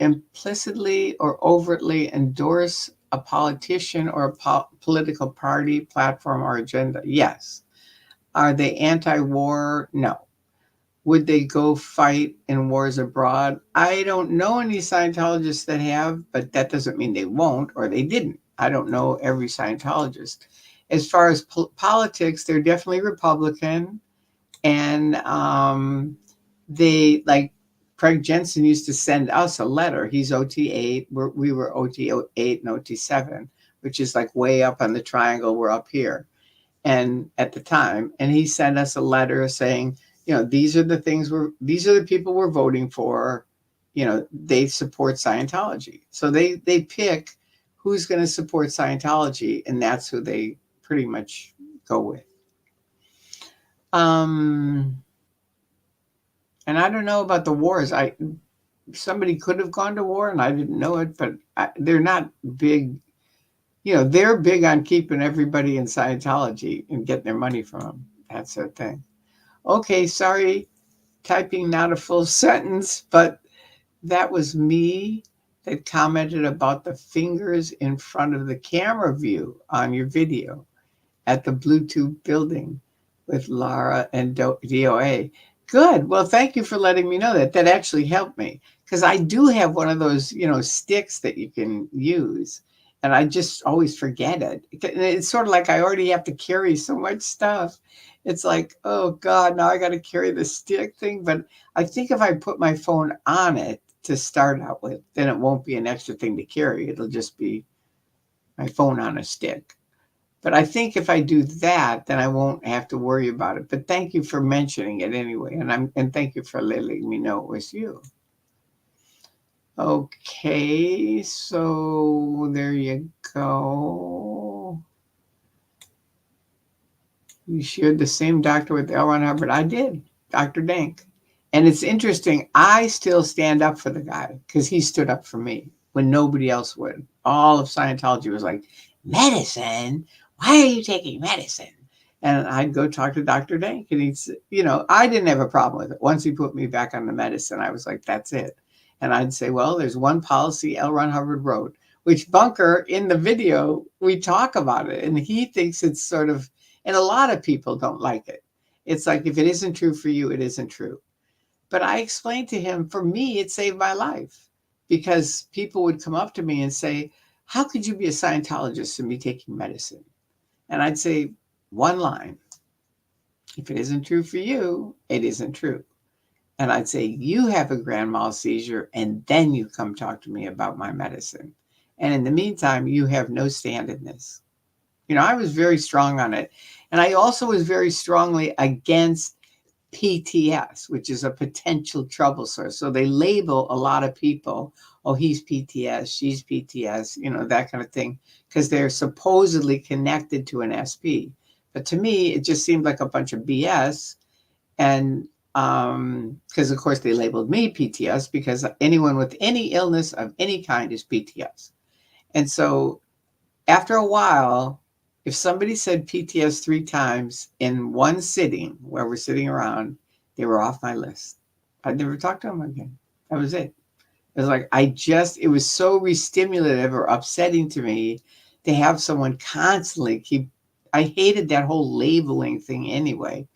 implicitly or overtly endorse a politician or a political party, platform, or agenda? Yes. Are they anti-war? No. Would they go fight in wars abroad? I don't know any Scientologists that have, but that doesn't mean they won't or they didn't. I don't know every Scientologist. As far as politics, they're definitely Republican, and they like Craig Jensen used to send us a letter. He's OT8. We were OT8 and OT7, which is like way up on the triangle. We're up here. And at the time, and he sent us a letter saying, these are the people we're voting for. They support Scientology. So they pick who's going to support Scientology, and that's who they pretty much go with. And I don't know about the wars. Somebody could have gone to war and I didn't know it, but they're not big. They're big on keeping everybody in Scientology and getting their money from them. That's their thing. Okay, sorry, typing not a full sentence, but that was me that commented about the fingers in front of the camera view on your video at the Bluetooth building with Lara and DOA. Good. Well, thank you for letting me know that. That actually helped me because I do have one of those, sticks that you can use. And I just always forget it. It's sort of like I already have to carry so much stuff. It's like, oh God, now I got to carry the stick thing. But I think if I put my phone on it to start out with, then it won't be an extra thing to carry. It'll just be my phone on a stick. But I think if I do that, then I won't have to worry about it. But thank you for mentioning it anyway. And thank you for letting me know it was you. Okay, so there you go. You shared the same doctor with L. Ron Hubbard. I did, Dr. Dank. And it's interesting, I still stand up for the guy because he stood up for me when nobody else would. All of Scientology was like, medicine? Why are you taking medicine? And I'd go talk to Dr. Dank. And he's, I didn't have a problem with it. Once he put me back on the medicine, I was like, that's it. And I'd say, well, there's one policy L. Ron Hubbard wrote, which Bunker in the video, we talk about it. And he thinks it's sort of, and a lot of people don't like it. It's like, if it isn't true for you, it isn't true. But I explained to him, for me, it saved my life because people would come up to me and say, how could you be a Scientologist and be taking medicine? And I'd say one line, if it isn't true for you, it isn't true. And I'd say, you have a grand mal seizure and then you come talk to me about my medicine. And in the meantime, you have no stand in this. I was very strong on it. And I also was very strongly against PTS, which is a potential trouble source. So they label a lot of people, oh, he's PTS, she's PTS, that kind of thing, because they're supposedly connected to an SP. But to me, it just seemed like a bunch of BS. And because, of course, they labeled me PTS because anyone with any illness of any kind is PTS. And so after a while, if somebody said PTS 3 times in one sitting where we're sitting around, they were off my list. I'd never talked to them again. That was it. It was like, it was so re-stimulative or upsetting to me to have someone constantly I hated that whole labeling thing anyway.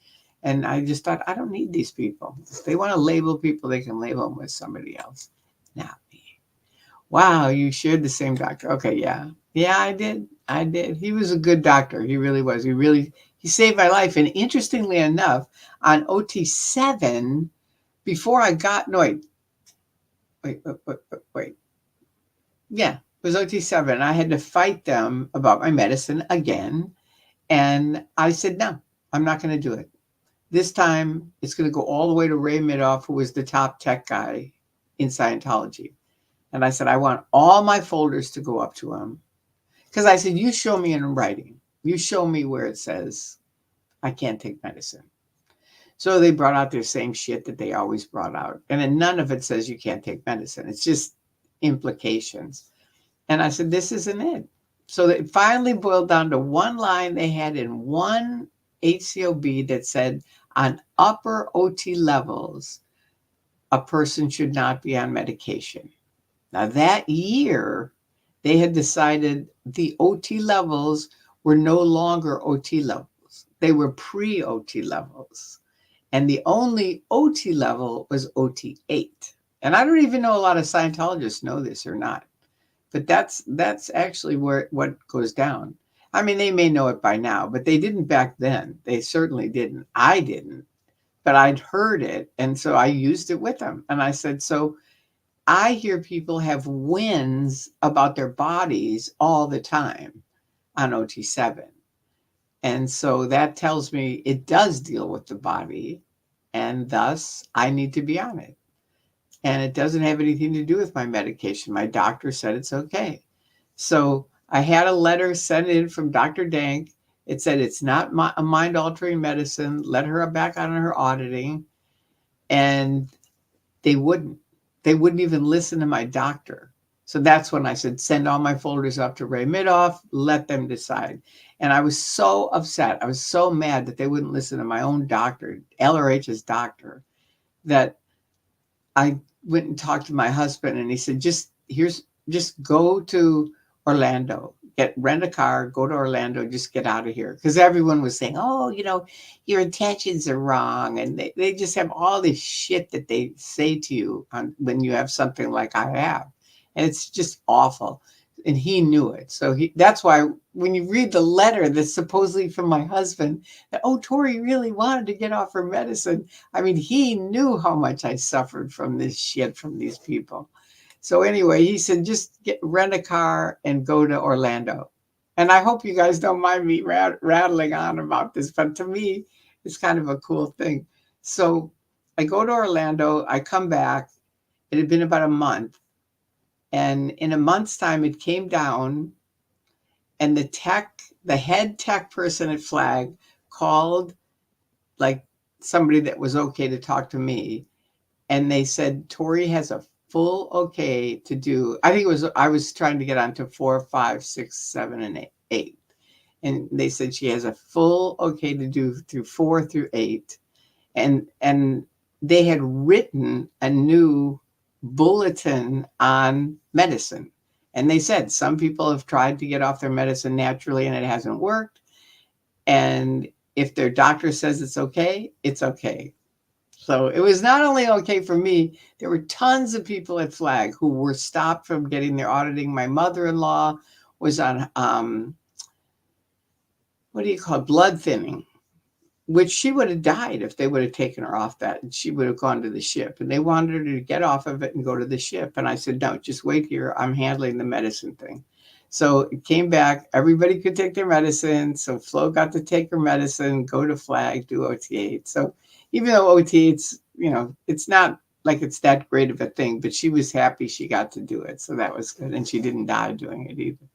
And I just thought, I don't need these people. If they want to label people, they can label them with somebody else, not me. Wow, you shared the same doctor. Okay, yeah. Yeah, I did. He was a good doctor. He really was. He saved my life. And interestingly enough, on OT7, before I got, no, wait. Yeah, it was OT7. I had to fight them about my medicine again. And I said, no, I'm not going to do it. This time, it's going to go all the way to Ray Midoff, who was the top tech guy in Scientology. And I said, I want all my folders to go up to him. Because I said, you show me in writing. You show me where it says I can't take medicine. So they brought out their same shit that they always brought out. And then none of it says you can't take medicine. It's just implications. And I said, this isn't it. So it finally boiled down to one line they had in one HCOB that said, on upper OT levels, a person should not be on medication. Now that year, they had decided the OT levels were no longer OT levels. They were pre-OT levels. And the only OT level was OT8. And I don't even know a lot of Scientologists know this or not. But that's actually what goes down. I mean, they may know it by now, but they didn't back then. They certainly didn't. I didn't. but I'd heard it. And so I used it with them. And I said, so I hear people have wins about their bodies all the time on OT7. And so that tells me it does deal with the body. And thus I need to be on it. And it doesn't have anything to do with my medication. My doctor said it's okay. So I had a letter sent in from Dr. Dank. It said it's not a mind-altering medicine. Let her back on her auditing. And they wouldn't. They wouldn't even listen to my doctor. So that's when I said, send all my folders up to Ray Midoff. Let them decide. And I was so upset. I was so mad that they wouldn't listen to my own doctor, LRH's doctor, that I went and talked to my husband, and he said, just go to Orlando, rent a car, go to Orlando, just get out of here. Because everyone was saying, oh, your intentions are wrong. And they just have all this shit that they say to you when you have something like I have. And it's just awful. And he knew it. So that's why when you read the letter that's supposedly from my husband, that, oh, Tori really wanted to get off her medicine. I mean, he knew how much I suffered from this shit from these people. So anyway, he said, just rent a car and go to Orlando. And I hope you guys don't mind me rattling on about this, but to me, it's kind of a cool thing. So I go to Orlando, I come back. It had been about a month. And in a month's time, it came down, and the head tech person at Flag called like somebody that was okay to talk to me. And they said, Tori has a full okay to do. I was trying to get on to 4, 5, 6, 7, and 8. And they said she has a full okay to do through 4 through 8. And they had written a new bulletin on medicine. And they said some people have tried to get off their medicine naturally and it hasn't worked. And if their doctor says it's okay, it's okay. So it was not only okay for me, there were tons of people at Flag who were stopped from getting their auditing. My mother-in-law was on, blood thinning, which she would have died if they would have taken her off that, and she would have gone to the ship. And they wanted her to get off of it and go to the ship. And I said, no, just wait here. I'm handling the medicine thing. So it came back. Everybody could take their medicine. So Flo got to take her medicine, go to Flag, do OT8. So even though OT8's, it's not like it's that great of a thing, but she was happy she got to do it. So that was good. And she didn't die doing it either.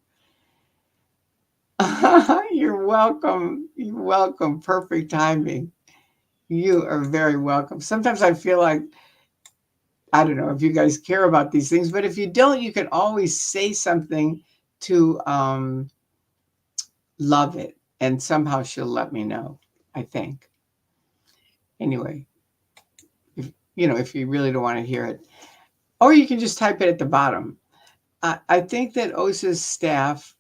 You're welcome. You're welcome. Perfect timing. You are very welcome. Sometimes I feel like, I don't know if you guys care about these things, but if you don't, you can always say something to love it. And somehow she'll let me know, I think. Anyway, if you really don't want to hear it. Or you can just type it at the bottom. I think that OSA's staff,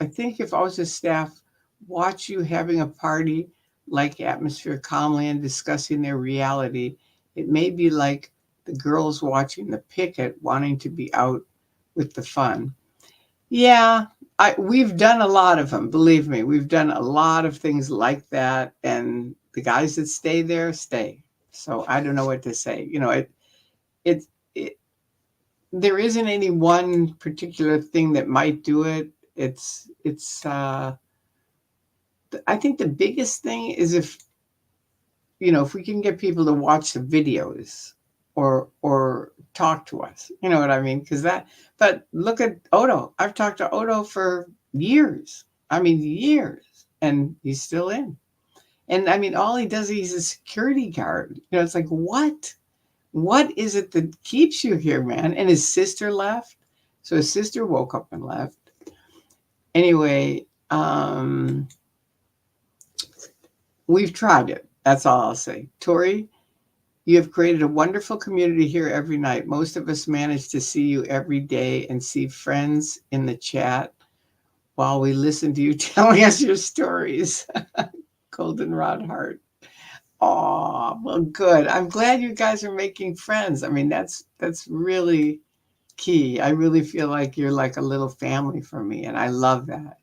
if OSA's staff watch you having a party like Atmosphere calmly and discussing their reality, it may be like the girls watching the picket wanting to be out with the fun. Yeah, we've done a lot of them. Believe me, we've done a lot of things like that. And the guys that stay there, stay. So I don't know what to say. There isn't any one particular thing that might do it. I think the biggest thing is if we can get people to watch the videos or talk to us, you know what I mean? But look at Odo. I've talked to Odo for years. Years, and he's still in. And all he does, he's a security guard. It's like, what is it that keeps you here, man? And his sister left. So his sister woke up and left. Anyway, we've tried it. That's all I'll say. Tori, you have created a wonderful community here every night. Most of us manage to see you every day and see friends in the chat while we listen to you telling us your stories. Goldenrod heart. Oh, well, good. I'm glad you guys are making friends. That's really key. I really feel like you're like a little family for me, and I love that.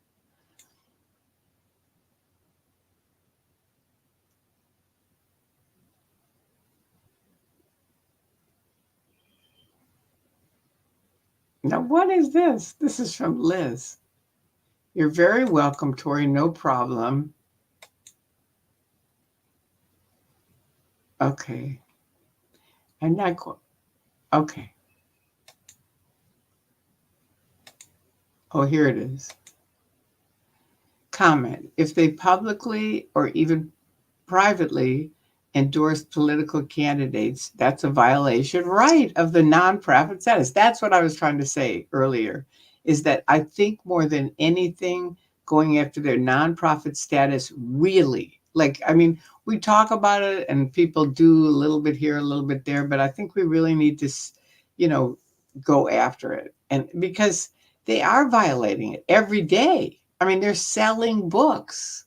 Now, what is this? This is from Liz. You're very welcome, Tori. No problem. Okay. I'm not going. Okay. Oh, here it is. Comment. If they publicly or even privately endorse political candidates, that's a violation, right, of the nonprofit status. That's what I was trying to say earlier, is that I think more than anything, going after their nonprofit status really, like, I mean, we talk about it and people do a little bit here, a little bit there, but I think we really need to, go after it. And because they are violating it every day. I mean, they're selling books.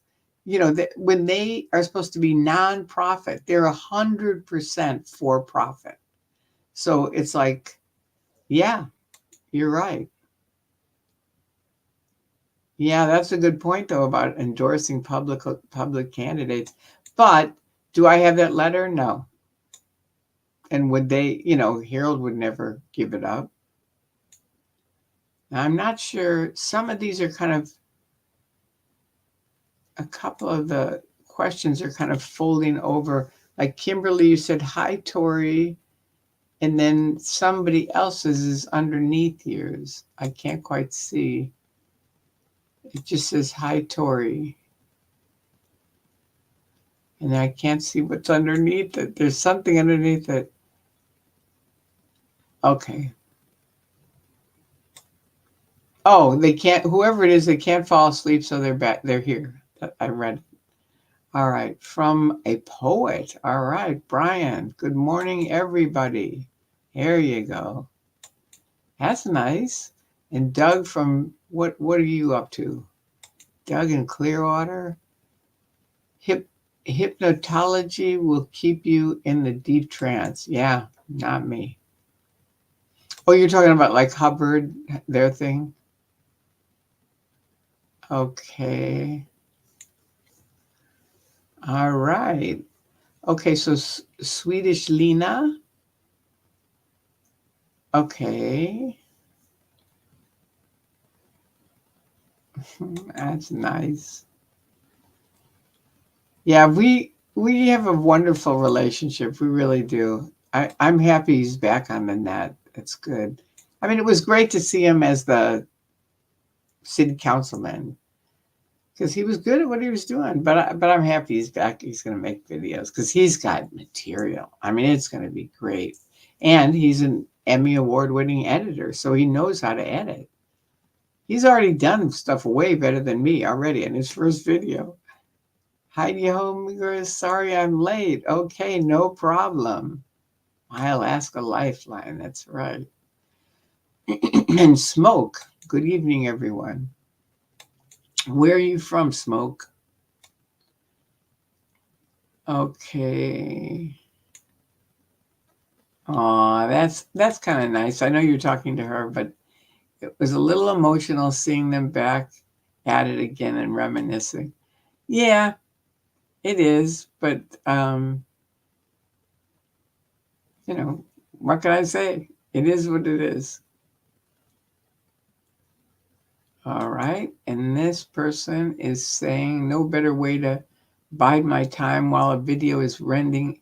When they are supposed to be nonprofit, they're 100% for profit. So it's like, yeah, you're right. Yeah, that's a good point though about endorsing public candidates. But do I have that letter? No. And would they, Harold would never give it up. Now, I'm not sure. Some of these are kind of, a couple of the questions are kind of folding over. Like Kimberly, you said, hi, Tori. And then somebody else's is underneath yours. I can't quite see. It just says, hi, Tori. And I can't see what's underneath it. There's something underneath it. Okay. Oh, they can't, whoever it is, they can't fall asleep, so they're back. They're here. I read it. All right. From a poet. All right. Brian. Good morning, everybody. There you go. That's nice. And Doug from, what are you up to? Doug in Clearwater? Hypnotology will keep you in the deep trance. Yeah, not me. Oh, you're talking about like Hubbard, their thing? Okay. All right. Okay, so Swedish Lena. Okay. That's nice. Yeah, we have a wonderful relationship. We really do. I'm happy he's back on the net. It's good. I mean, it was great to see him as the city councilman because he was good at what he was doing. But I'm happy he's back. He's going to make videos because he's got material. I mean, it's going to be great. And he's an Emmy award-winning editor, so he knows how to edit. He's already done stuff way better than me already in his first video. Heidi Homer, sorry I'm late. Okay, no problem. My Alaska Lifeline, that's right. And Smoke, good evening, everyone. Where are you from, Smoke? Okay. Aw, that's kind of nice. I know you're talking to her, but it was a little emotional seeing them back at it again and reminiscing. Yeah, it is, but what can I say? It is what it is. All right. And this person is saying no better way to bide my time while a video is rendering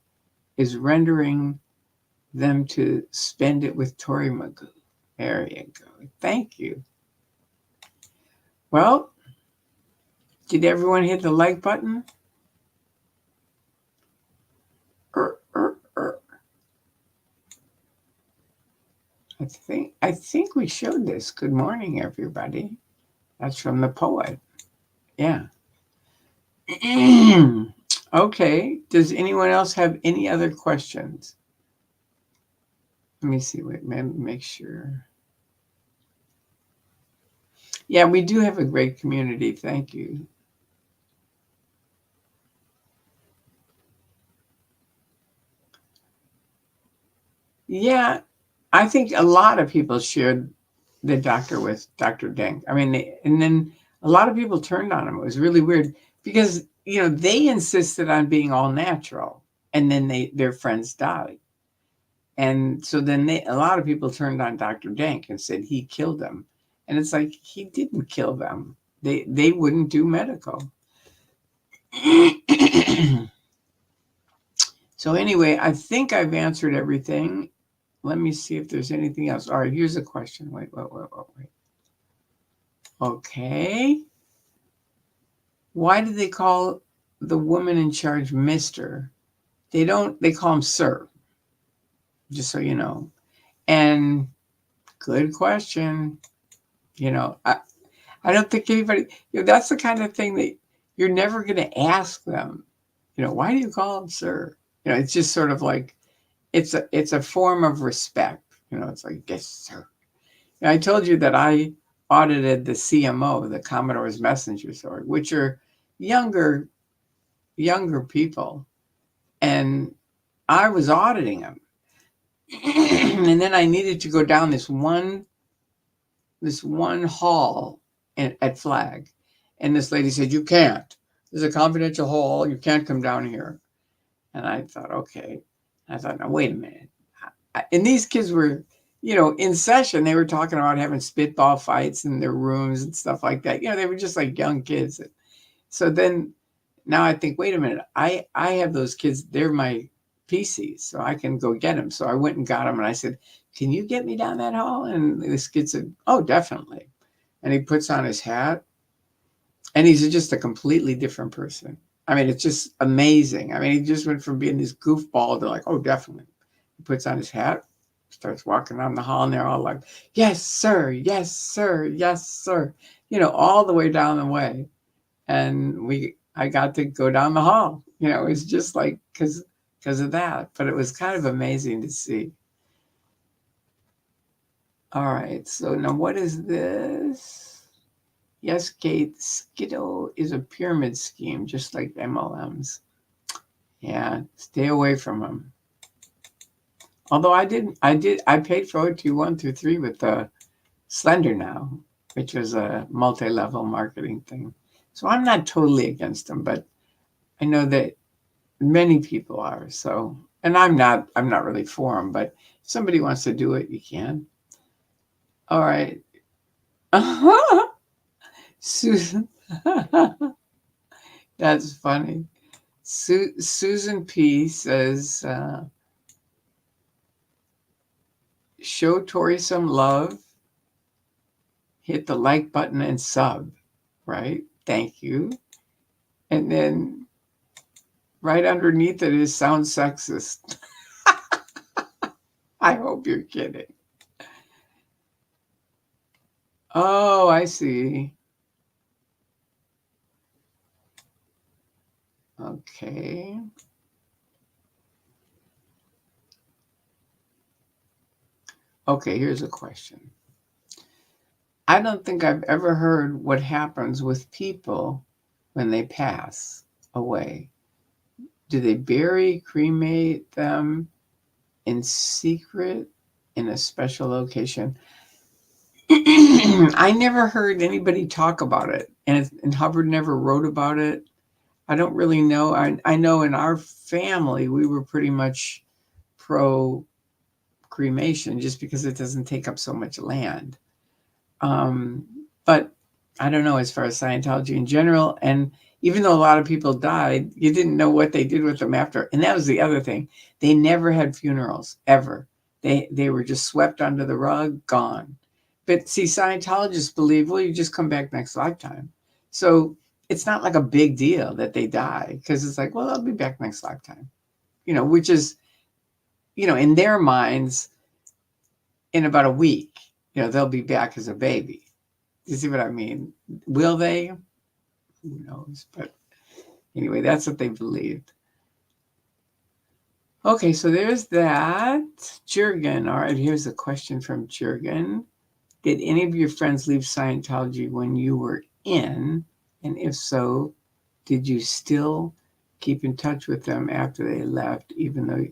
them to spend it with Tori Magoo. There you go. Thank you. Well, did everyone hit the like button? I think we showed this. Good morning, everybody. That's from the poet. Yeah. Okay. Does anyone else have any other questions? Let me see. Wait, make sure. Yeah, we do have a great community. Thank you. Yeah, I think a lot of people shared the doctor with Dr. Denk. I mean, and then a lot of people turned on him. It was really weird because, they insisted on being all natural and then their friends died. And so then a lot of people turned on Dr. Dank and said he killed them. And it's like, he didn't kill them. They wouldn't do medical. So anyway, I think I've answered everything. Let me see if there's anything else. All right, here's a question. Wait. Okay. Why do they call the woman in charge Mr.? They call him Sir, just so you know. And good question. I don't think anybody, that's the kind of thing that you're never going to ask them. Why do you call him Sir? It's just sort of like, it's a form of respect. It's like, yes, sir. I told you that I audited the CMO, the Commodore's Messengers Org, which are younger people. And I was auditing them. And then I needed to go down this one hall at Flag. And this lady said, you can't. There's a confidential hall. You can't come down here. And I thought, okay. I thought, now, wait a minute. And these kids were, in session, they were talking about having spitball fights in their rooms and stuff like that. They were just like young kids. So then now I think, wait a minute. I have those kids. They're my PCs, so I can go get them. So I went and got them. And I said, can you get me down that hall? And this kid said, oh, definitely. And he puts on his hat. And he's just a completely different person. I mean, it's just amazing. I mean, he just went from being this goofball to like, oh, definitely. He puts on his hat, starts walking down the hall, and they're all like, yes, sir, yes, sir, yes, sir. All the way down the way. And I got to go down the hall. It was just like, because of that. But it was kind of amazing to see. All right, so now what is this? Yes, Kate, Skiddo is a pyramid scheme, just like MLMs. Yeah, stay away from them. Although I paid for OT 1 through 3 with the Slender Now, which was a multi-level marketing thing. So I'm not totally against them, but I know that many people are. So, and I'm not really for them, but if somebody wants to do it, you can. All right. Susan. That's funny. Susan P says, show Tori some love, hit the like button and sub, right? Thank you. And then right underneath it is sound sexist. I hope you're kidding. Oh, I see. Okay. Okay, here's a question. I don't think I've ever heard what happens with people when they pass away. Do they bury, cremate them in secret in a special location? I never heard anybody talk about it, and Hubbard never wrote about it. I don't really know. I know in our family, we were pretty much pro cremation just because it doesn't take up so much land. But I don't know as far as Scientology in general. And even though a lot of people died, you didn't know what they did with them after. And that was the other thing. They never had funerals, ever. They were just swept under the rug, gone. But see, Scientologists believe, well, you just come back next lifetime. So it's not like a big deal that they die, because it's like, well, I'll be back next lifetime. Which is, in their minds, in about a week, they'll be back as a baby. You see what I mean? Will they? Who knows? But anyway, that's what they believed. Okay, so there's that. Jurgen. All right, here's a question from Jurgen. Did any of your friends leave Scientology when you were in? And if so, did you still keep in touch with them after they left, even though...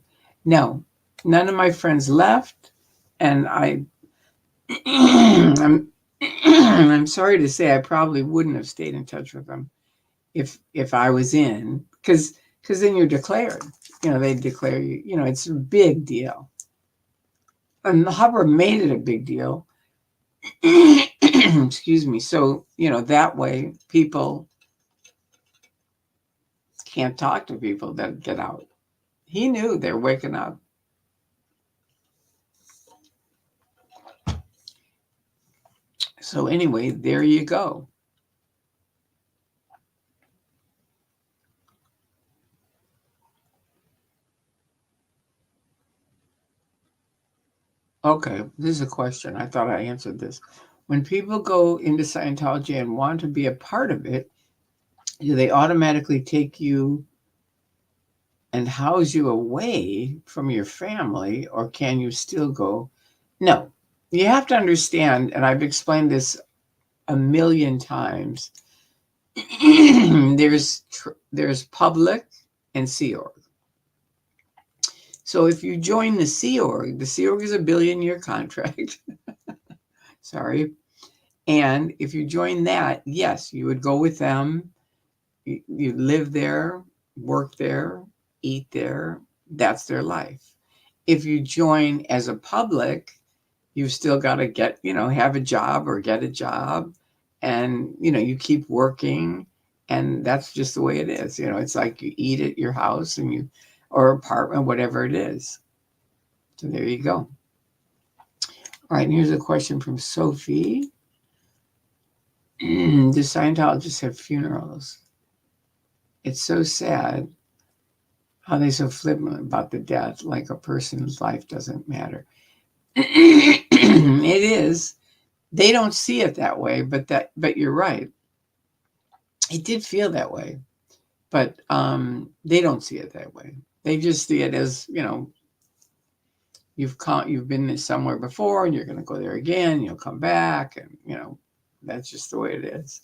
No, none of my friends left. And I'm sorry to say I probably wouldn't have stayed in touch with them if I was in, because then you're declared. They declare you. It's a big deal. And Hubbard made it a big deal. Excuse me. So, that way people can't talk to people that get out. He knew they're waking up. So anyway, there you go. Okay, this is a question. I thought I answered this. When people go into Scientology and want to be a part of it, do they automatically take you and house you away from your family, or can you still go? No, you have to understand, and I've explained this a million times. there's public and Sea Org. So if you join the Sea Org is a $1 billion contract. Sorry. And if you join that, yes, you would go with them. You live there, work there, eat there. That's their life. If you join as a public, you've still got to get, have a job or get a job. And, you keep working. And that's just the way it is. It's like you eat at your house or apartment, whatever it is. So there you go. All right, and here's a question from Sophie. Do Scientologists have funerals? It's so sad how they so flippant about the death, like a person's life doesn't matter. It is. They don't see it that way, but you're right. It did feel that way, but they don't see it that way. They just see it as, you've been somewhere before and you're going to go there again. You'll come back, and that's just the way it is.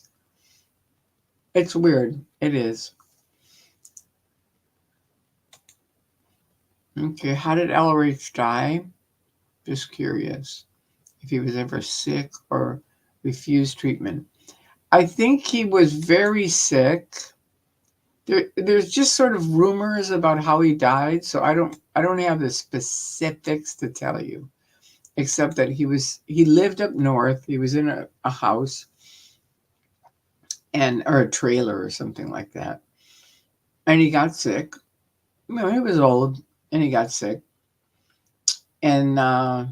It's weird. It is. Okay, how did Elrich die? Just curious if he was ever sick or refused treatment. I think he was very sick. There's just sort of rumors about how he died, so I don't have the specifics to tell you, except that he lived up north. He was in a house or a trailer or something like that, and he got sick. He was old and he got sick, and I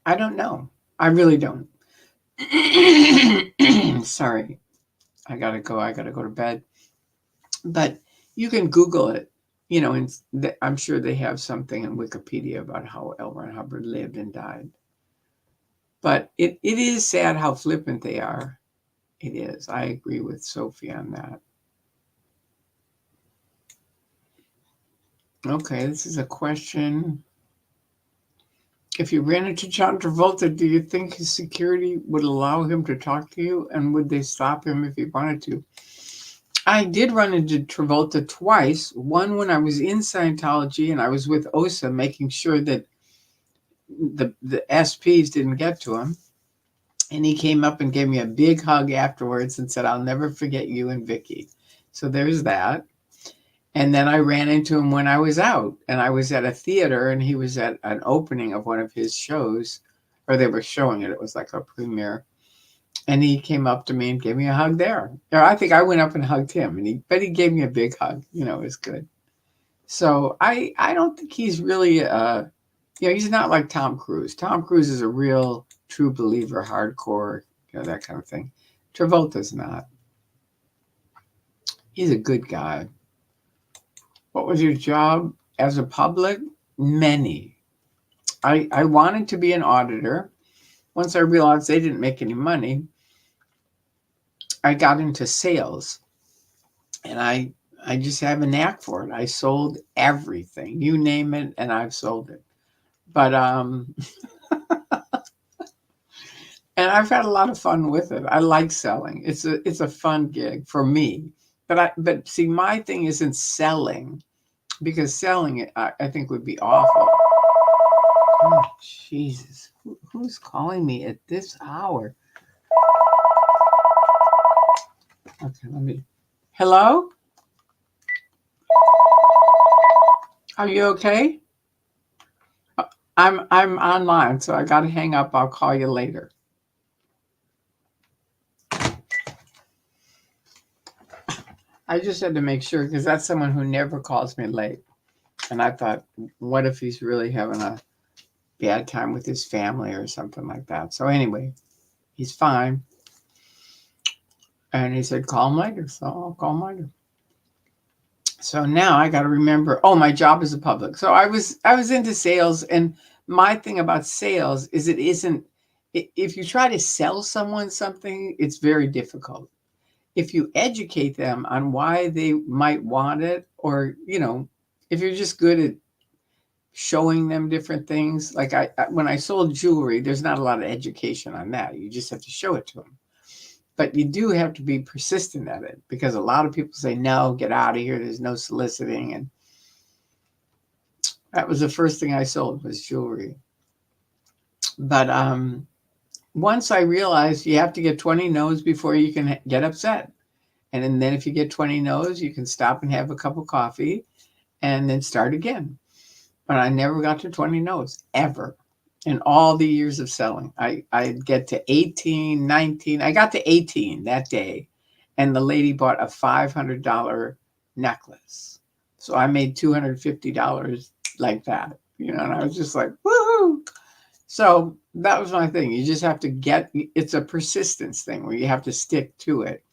don't know. I really don't. Sorry, I gotta go to bed. But you can Google it, and I'm sure they have something in Wikipedia about how L. Ron Hubbard lived and died. But it is sad how flippant they are. It is. I agree with Sophie on that. Okay, this is a question. If you ran into John Travolta, do you think his security would allow him to talk to you? And would they stop him if he wanted to? I did run into Travolta twice. One when I was in Scientology and I was with OSA making sure that the SPs didn't get to him. And he came up and gave me a big hug afterwards and said, "I'll never forget you and Vicky." So there's that. And then I ran into him when I was out, and I was at a theater and he was at an opening of one of his shows, or they were showing it. It was like a premiere. And he came up to me and gave me a hug there. Or I think I went up and hugged him, but he gave me a big hug. It was good. So I don't think he's really he's not like Tom Cruise. Tom Cruise is a real true believer, hardcore, that kind of thing. Travolta's not. He's a good guy. What was your job as a public? Many. I wanted to be an auditor. Once I realized they didn't make any money, I got into sales. And I just have a knack for it. I sold everything. You name it, and I've sold it. But and I've had a lot of fun with it. I like selling. It's a fun gig for me. But see, my thing isn't selling, because selling it I think would be awful. Oh, Jesus. Who's calling me at this hour? Okay, Hello? Are you okay? I'm online, so I got to hang up. I'll call you later. I just had to make sure because that's someone who never calls me late. And I thought, what if he's really having a bad time with his family or something like that? So anyway, he's fine. And he said, call him later. So I'll call him later. So now I got to remember, oh, my job is a public. So I was into sales, and my thing about sales is it isn't, if you try to sell someone something, it's very difficult. If you educate them on why they might want it, or, if you're just good at showing them different things, like when I sold jewelry, there's not a lot of education on that. You just have to show it to them. But you do have to be persistent at it, because a lot of people say, no, get out of here. There's no soliciting. And that was the first thing I sold, was jewelry. But once I realized you have to get 20 no's before you can get upset. And then if you get 20 no's, you can stop and have a cup of coffee and then start again. But I never got to 20 no's, ever. In all the years of selling, I'd get to 18, 19. I got to 18 that day, and the lady bought a $500 necklace. So I made $250 like that, and I was just like, woohoo. So that was my thing. You just have to it's a persistence thing where you have to stick to it.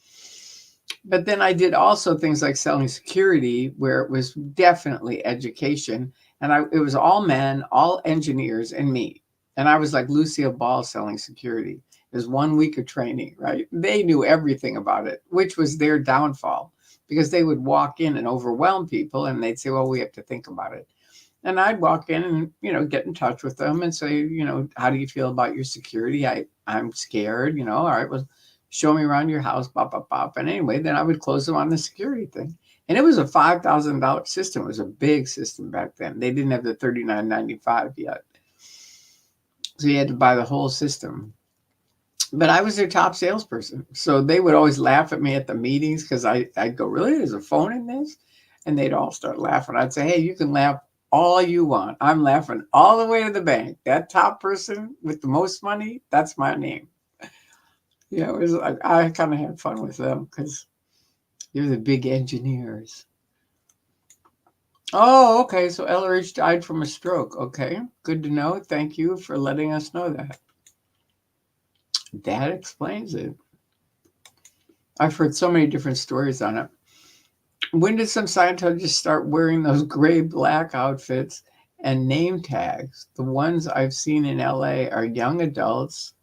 But then I did also things like selling security, where it was definitely education. And it was all men, all engineers, and me. And I was like Lucille Ball selling security. It was 1 week of training, right? They knew everything about it, which was their downfall, because they would walk in and overwhelm people, and they'd say, well, we have to think about it. And I'd walk in and, get in touch with them and say, how do you feel about your security? I'm scared, all right, well, show me around your house, bop, bop, bop. And anyway, then I would close them on the security thing. And it was a $5,000 system. It was a big system back then. They didn't have the $39.95 yet. So you had to buy the whole system. But I was their top salesperson. So they would always laugh at me at the meetings, because I'd go, really? There's a phone in this? And they'd all start laughing. I'd say, hey, you can laugh all you want. I'm laughing all the way to the bank. That top person with the most money, that's my name. It was like, I kind of had fun with them, because they're the big engineers. Oh, okay. So LRH died from a stroke. Okay. Good to know. Thank you for letting us know that. That explains it. I've heard so many different stories on it. When did some Scientologists start wearing those gray black outfits and name tags? The ones I've seen in LA are young adults.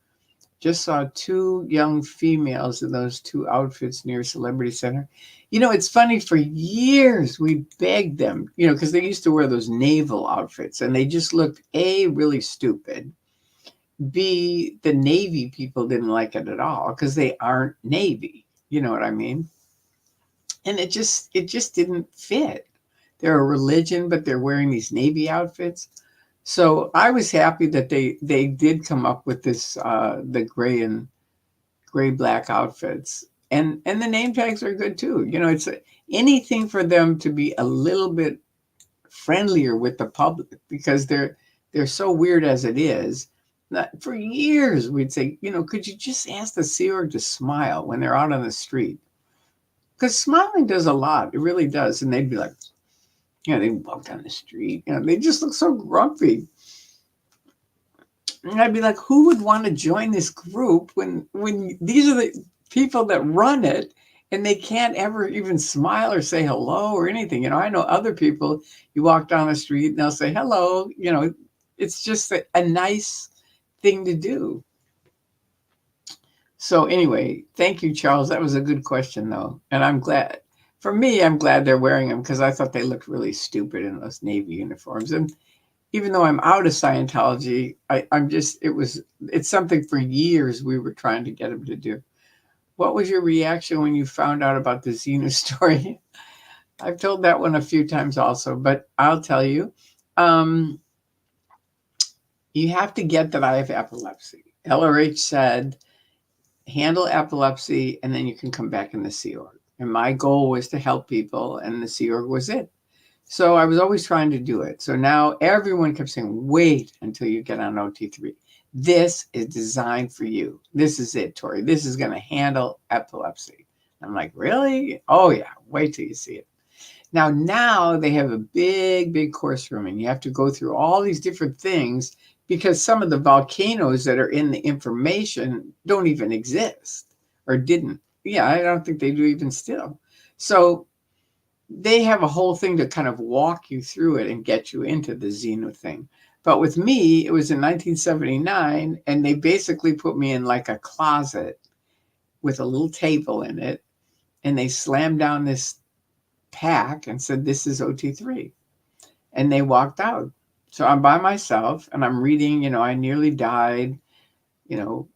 Just saw 2 young females in those 2 outfits near Celebrity Center. It's funny, for years we begged them, because they used to wear those naval outfits, and they just looked, A, really stupid. B, the Navy people didn't like it at all, because they aren't Navy. You know what I mean? And it just didn't fit. They're a religion, but they're wearing these Navy outfits. So I was happy that they did come up with this, the gray black outfits, and the name tags are good too. It's anything for them to be a little bit friendlier with the public, because they're so weird as it is. For years we'd say, could you just ask the Sea Org to smile when they're out on the street? Because smiling does a lot. It really does. And they'd be like, they walk down the street, they just look so grumpy. And I'd be like, who would want to join this group when these are the people that run it, and they can't ever even smile or say hello or anything? I know other people, you walk down the street and they'll say hello. It's just a nice thing to do. So anyway, thank you, Charles. That was a good question, though. And I'm glad they're wearing them, because I thought they looked really stupid in those Navy uniforms. And even though I'm out of Scientology, it's something for years we were trying to get them to do. What was your reaction when you found out about the Xenu story? I've told that one a few times also, but I'll tell you, you have to get that I have epilepsy. LRH said, handle epilepsy, and then you can come back in the Sea Org. And my goal was to help people, and the Sea Org was it. So I was always trying to do it. So now everyone kept saying, wait until you get on OT3. This is designed for you. This is it, Tori. This is going to handle epilepsy. I'm like, really? Oh, yeah. Wait till you see it. Now they have a big course room, and you have to go through all these different things because some of the volcanoes that are in the information don't even exist or didn't. Yeah, I don't think they do even still. So they have a whole thing to kind of walk you through it and get you into the Xenu thing. But with me, it was in 1979, and they basically put me in like a closet with a little table in it, and they slammed down this pack and said, this is OT3. And they walked out. So I'm by myself and I'm reading, I nearly died, you know,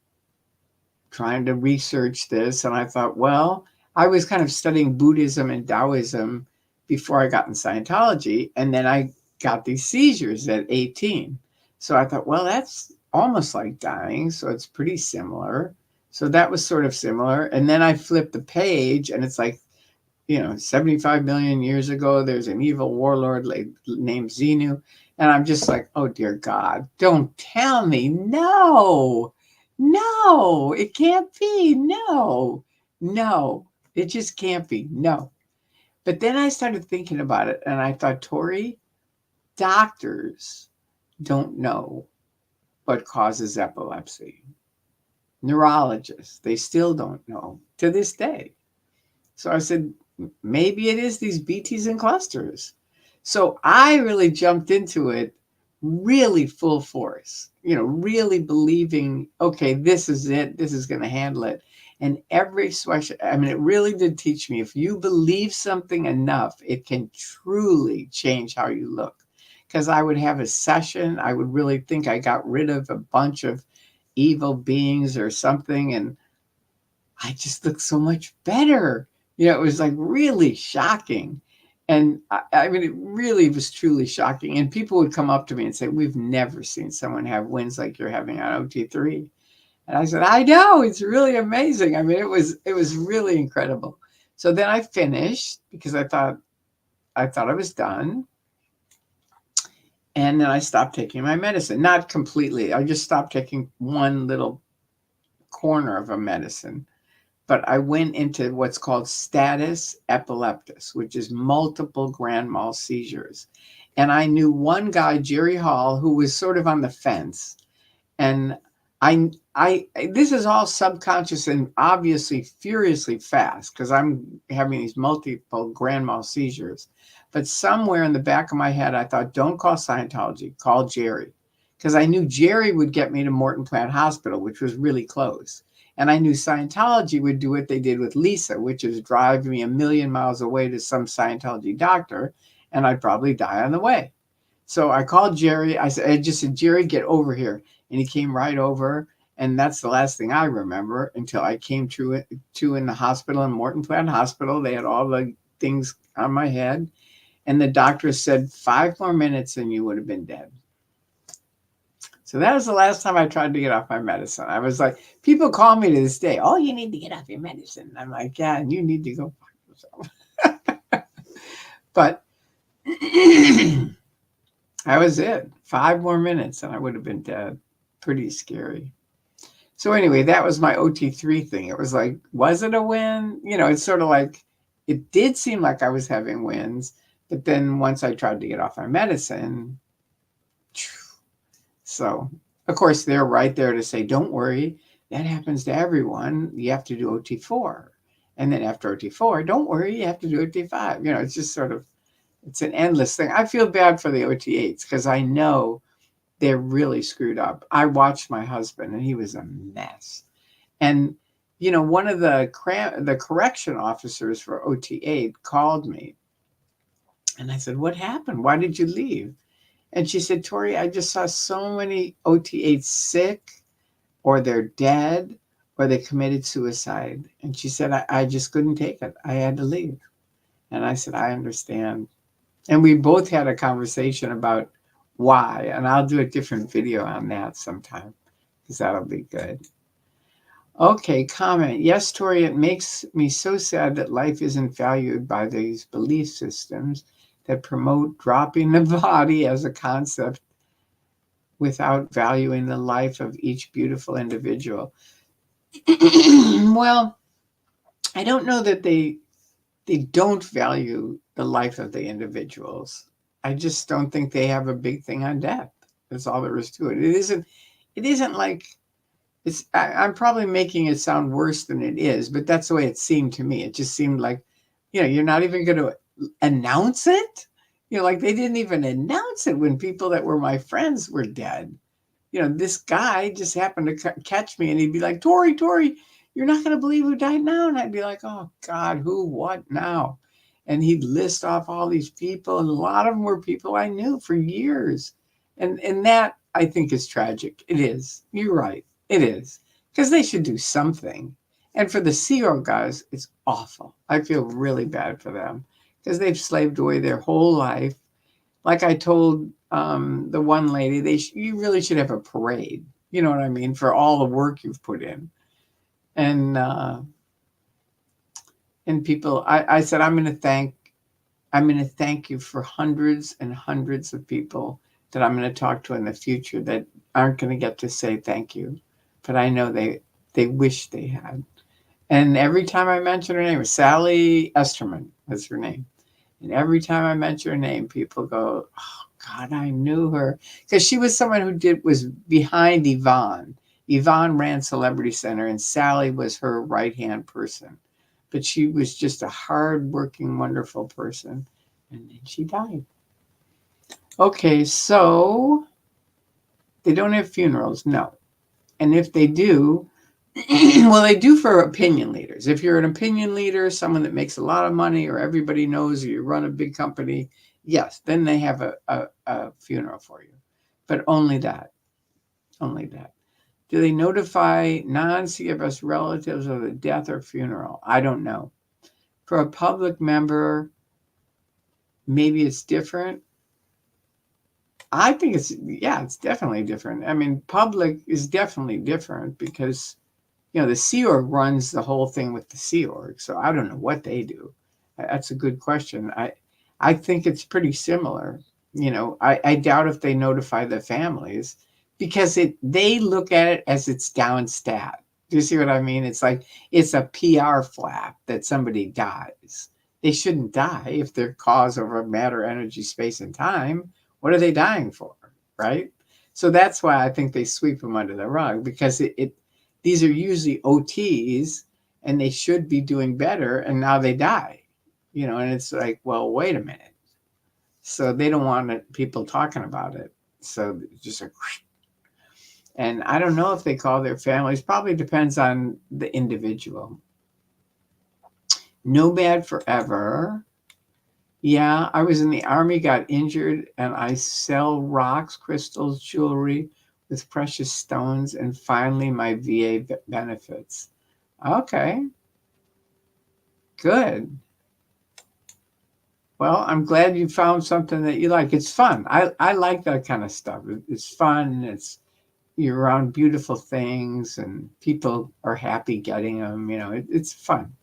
trying to research this. And I thought, well, I was kind of studying Buddhism and Taoism before I got in Scientology. And then I got these seizures at 18. So I thought, well, that's almost like dying. So it's pretty similar. So that was sort of similar. And then I flipped the page and it's like, 75 million years ago, there's an evil warlord named Xenu. And I'm just like, oh, dear God, don't tell me. No, it can't be. No, it just can't be. No. But then I started thinking about it and I thought, Tori, doctors don't know what causes epilepsy. Neurologists, they still don't know to this day. So I said, maybe it is these BTs and clusters. So I really jumped into it really full force, really believing, okay, this is it. This is going to handle it. And every session, it really did teach me if you believe something enough, it can truly change how you look. Because I would have a session, I would really think I got rid of a bunch of evil beings or something. And I just looked so much better. It was like really shocking. And it really was truly shocking. And people would come up to me and say, we've never seen someone have wins like you're having on OT3. And I said, I know, it's really amazing. It was really incredible. So then I finished because I thought I was done. And then I stopped taking my medicine. Not completely. I just stopped taking one little corner of a medicine. But I went into what's called status epilepticus, which is multiple grand mal seizures. And I knew one guy, Jerry Hall, who was sort of on the fence. And this is all subconscious and obviously furiously fast because I'm having these multiple grand mal seizures. But somewhere in the back of my head, I thought, don't call Scientology, call Jerry. Because I knew Jerry would get me to Morton Plant Hospital, which was really close. And I knew Scientology would do what they did with Lisa, which is drive me a million miles away to some Scientology doctor, and I'd probably die on the way. So I called Jerry. I just said, Jerry, get over here. And he came right over. And that's the last thing I remember until I came to in the hospital in Morton Plant Hospital. They had all the things on my head. And the doctor said, 5 more minutes and you would have been dead. So that was the last time I tried to get off my medicine. I was like, people call me to this day, oh, you need to get off your medicine. I'm like, yeah, and you need to go fuck yourself. But that was it. 5 more minutes and I would have been dead. Pretty scary. So anyway, that was my OT3 thing. It was like, was it a win? It's sort of like, it did seem like I was having wins. But then once I tried to get off my medicine, so, of course, they're right there to say, don't worry, that happens to everyone. You have to do OT4. And then after OT4, don't worry, you have to do OT5. It's just sort of, it's an endless thing. I feel bad for the OT8s because I know they're really screwed up. I watched my husband and he was a mess. And, one of the correction officers for OT8 called me. And I said, what happened? Why did you leave? And she said, Tori, I just saw so many OT8s sick, or they're dead, or they committed suicide. And she said, I just couldn't take it. I had to leave. And I said, I understand. And we both had a conversation about why. And I'll do a different video on that sometime, because that'll be good. Okay, comment. Yes, Tori, it makes me so sad that life isn't valued by these belief systems. that promote dropping the body as a concept without valuing the life of each beautiful individual. Well, I don't know that they don't value the life of the individuals. I just don't think they have a big thing on death. That's all there is to it. It isn't like I'm probably making it sound worse than it is, but that's the way it seemed to me. It just seemed like, you're not even going to announce it. Like they didn't even announce it when people that were my friends were dead. This guy just happened to catch me and he'd be like, Tori, you're not going to believe who died now. And I'd be like, oh God, who, what now? And he'd list off all these people. And a lot of them were people I knew for years. And that I think is tragic. It is. You're right. It is. Because they should do something. And for the Sea Org guys, it's awful. I feel really bad for them because they've slaved away their whole life. Like I told the one lady, you really should have a parade. You know what I mean? For all the work you've put in. And people, I said, I'm going to thank you for hundreds and hundreds of people that I'm going to talk to in the future that aren't going to get to say thank you. But I know they wish they had. And every time I mention her name, Sally Esterman was her name. And every time I mention her name, people go, oh, God, I knew her. Because she was someone who was behind Yvonne. Yvonne ran Celebrity Center, and Sally was her right-hand person. But she was just a hard-working, wonderful person. And then she died. Okay, so they don't have funerals, no. And if they do, well, they do for opinion leaders. If you're an opinion leader, someone that makes a lot of money or everybody knows you run a big company, yes, then they have a funeral for you. But only that. Only that. Do they notify non-CFS relatives of the death or funeral? I don't know. For a public member, maybe it's different. I think it's definitely different. I mean, public is definitely different because the Sea Org runs the whole thing with the Sea Org. So I don't know what they do. That's a good question. I think it's pretty similar. I doubt if they notify the families because they look at it as it's down stat. Do you see what I mean? It's like it's a PR flap that somebody dies. They shouldn't die if they're cause over matter, energy, space, and time. What are they dying for, right? So that's why I think they sweep them under the rug because these are usually OTs and they should be doing better and now they die, and it's like, well, wait a minute. So they don't want people talking about it. So just and I don't know if they call their families, probably depends on the individual. No bad forever. Yeah, I was in the Army, got injured, and I sell rocks, crystals, jewelry with precious stones, and finally my VA benefits. Okay, good. Well, I'm glad you found something that you like. It's fun. I like that kind of stuff. It's fun. You're around beautiful things, and people are happy getting them. It's fun.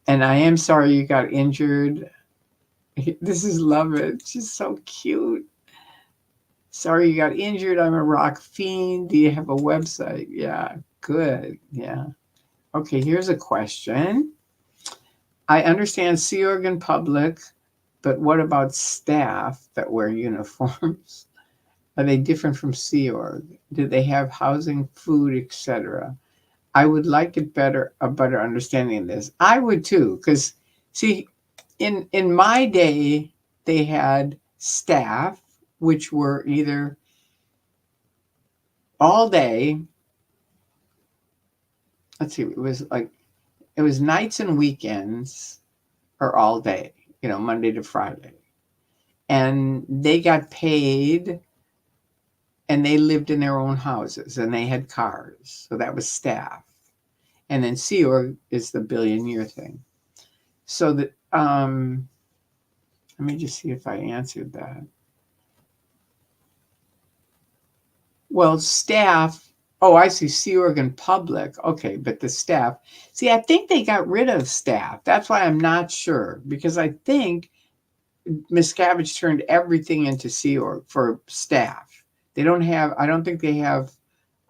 And I am sorry you got injured. This is Love It. She's so cute. Sorry you got injured. I'm a rock fiend. Do you have a website? Yeah, good. Yeah. Okay, here's a question. I understand Sea Org in public, but what about staff that wear uniforms? Are they different from Sea Org? Do they have housing, food, etc.? I would like a better understanding of this. I would too, because see, in my day, they had staff, which were either all day. Let's see, it was nights and weekends or all day, Monday to Friday. And they got paid and they lived in their own houses and they had cars. So that was staff. And then Sea Org is the billion-year thing. So that, let me just see if I answered that. Well, staff, oh, I see, Sea Org in public. Okay, but the staff, see, I think they got rid of staff. That's why I'm not sure, because I think Miscavige turned everything into Sea Org for staff. They don't have, I don't think they have,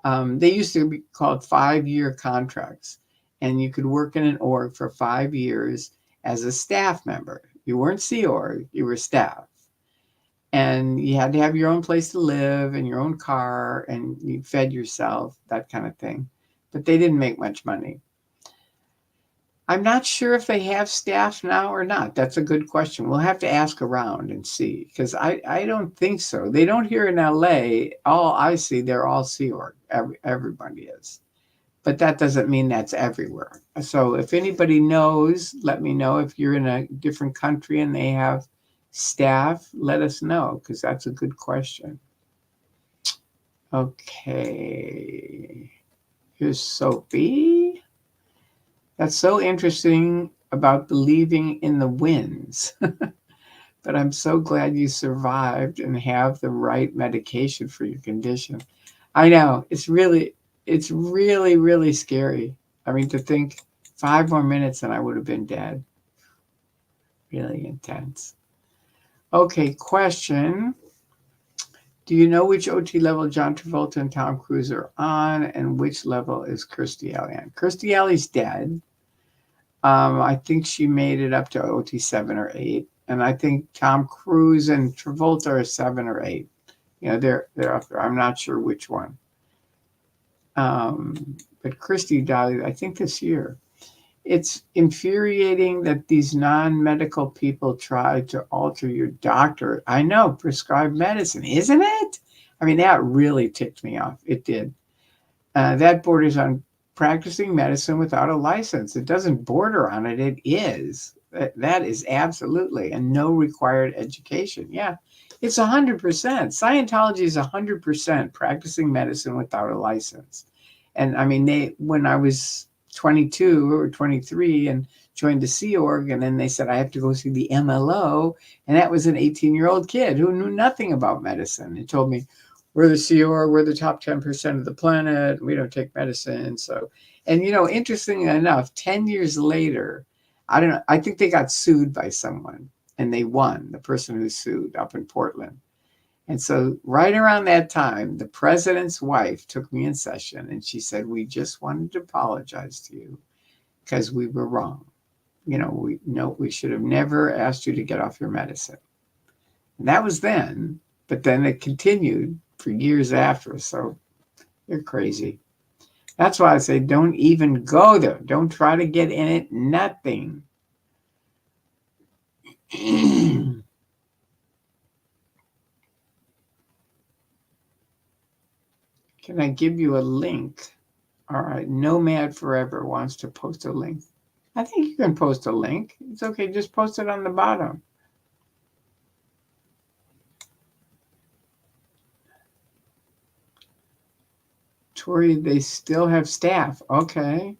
they used to be called 5-year contracts, and you could work in an org for 5 years as a staff member. You weren't Sea Org, you were staff. And you had to have your own place to live and your own car, and you fed yourself, that kind of thing. But they didn't make much money. I'm not sure if they have staff now or not. That's a good question. We'll have to ask around and see, because I don't think so. They don't here in LA. All I see, they're all Sea Org. Everybody is. But that doesn't mean that's everywhere. So if anybody knows, let me know. If you're in a different country and they have staff, let us know, because that's a good question. Okay. Here's Sophie. That's so interesting about believing in the winds. But I'm so glad you survived and have the right medication for your condition. I know, it's really, really scary. I mean, to think 5 more minutes and I would have been dead. Really intense. Okay, question. Do you know which OT level John Travolta and Tom Cruise are on, and which level is Kirstie Alley on? Kirstie Alley's dead. I think she made it up to OT 7 or 8. And I think Tom Cruise and Travolta are 7 or 8. You know, they're up there. I'm not sure which one. But Kirstie died, I think, this year. It's infuriating that these non-medical people try to alter your doctor. I know, prescribed medicine, isn't it? I mean, that really ticked me off. It did. That borders on practicing medicine without a license. It doesn't border on it. It is. That is absolutely. And no required education. Yeah, it's 100%. Scientology is 100% practicing medicine without a license. And I mean, when I was 22 or 23 and joined the Sea Org, and then they said I have to go see the MLO, and that was an 18-year-old kid who knew nothing about medicine. He told me, we're the Sea Org, we're the top 10% of the planet, we don't take medicine. So, and you know, interestingly enough, 10 years later, I don't know, I think they got sued by someone, and they won, the person who sued up in Portland. And so right around that time, the president's wife took me in session, and she said, we just wanted to apologize to you because we were wrong. You know, we should have never asked you to get off your medicine. And that was then, but then it continued for years after. So you're crazy. That's why I say don't even go there. Don't try to get in it. Nothing. Can I give you a link? All right. Nomad Forever wants to post a link. I think you can post a link. It's okay. Just post it on the bottom. Tori, they still have staff. Okay.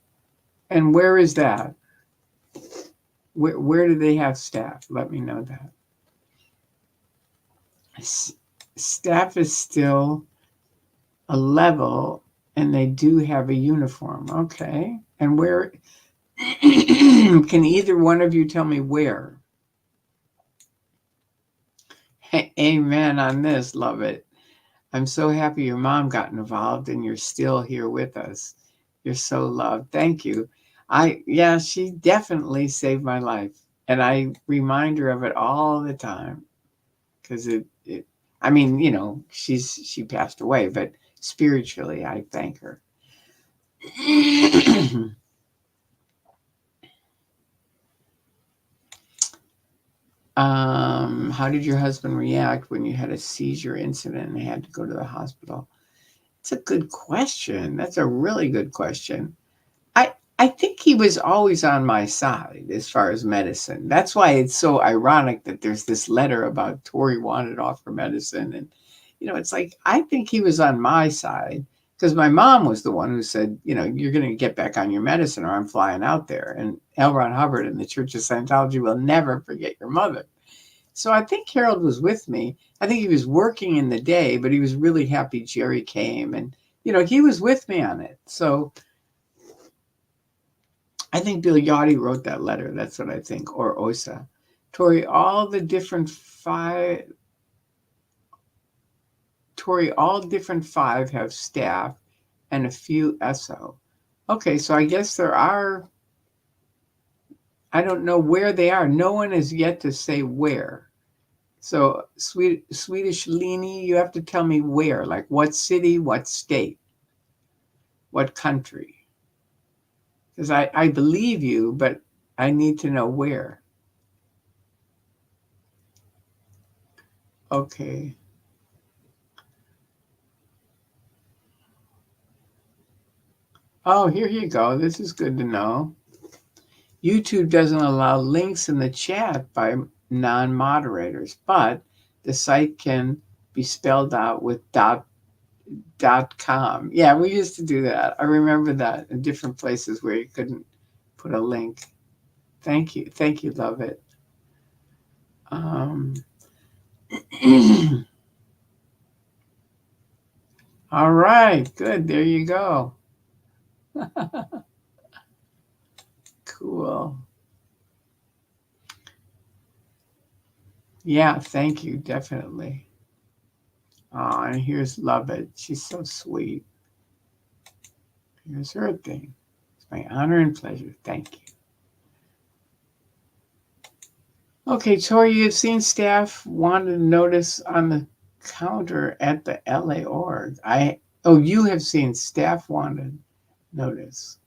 And where is that? Where do they have staff? Let me know that. Staff is still a level, and they do have a uniform. Okay. And where? Can either one of you tell me where? Amen on this. Love it. I'm so happy your mom got involved and you're still here with us. You're so loved. Thank you. Yeah, she definitely saved my life. And I remind her of it all the time. Because I mean, you know, she passed away, but spiritually I thank her. How did your husband react when you had a seizure incident and had to go to the hospital? It's a good question. That's a really good question. I think he was always on my side as far as medicine. That's why it's so ironic that there's this letter about Tori wanted off her medicine. And, you know, it's like, I think he was on my side because my mom was the one who said, you know, you're going to get back on your medicine or I'm flying out there. And L. Ron Hubbard and the Church of Scientology will never forget your mother. So I think Harold was with me. I think he was working in the day, but he was really happy Jerry came. And, you know, he was with me on it. So I think Bill Yachty wrote that letter. That's what I think. Or Osa. Tori, all different five have staff and a few SO. Okay, so I guess there are, I don't know where they are. No one has yet to say where. So Swedish Leni, you have to tell me where, like what city, what state, what country. Because I believe you, but I need to know where. Okay. Oh, here you go. This is good to know. YouTube doesn't allow links in the chat by non-moderators, but the site can be spelled out with .com. Yeah, we used to do that. I remember that in different places where you couldn't put a link. Thank you. Thank you, love it. All right, good. There you go. Cool. Yeah, thank you, definitely. Oh, and here's Love It. She's so sweet. Here's her thing. It's my honor and pleasure. Thank you. Okay, Tori, you've seen staff wanted notice on the counter at the LA org. You have seen staff wanted notice.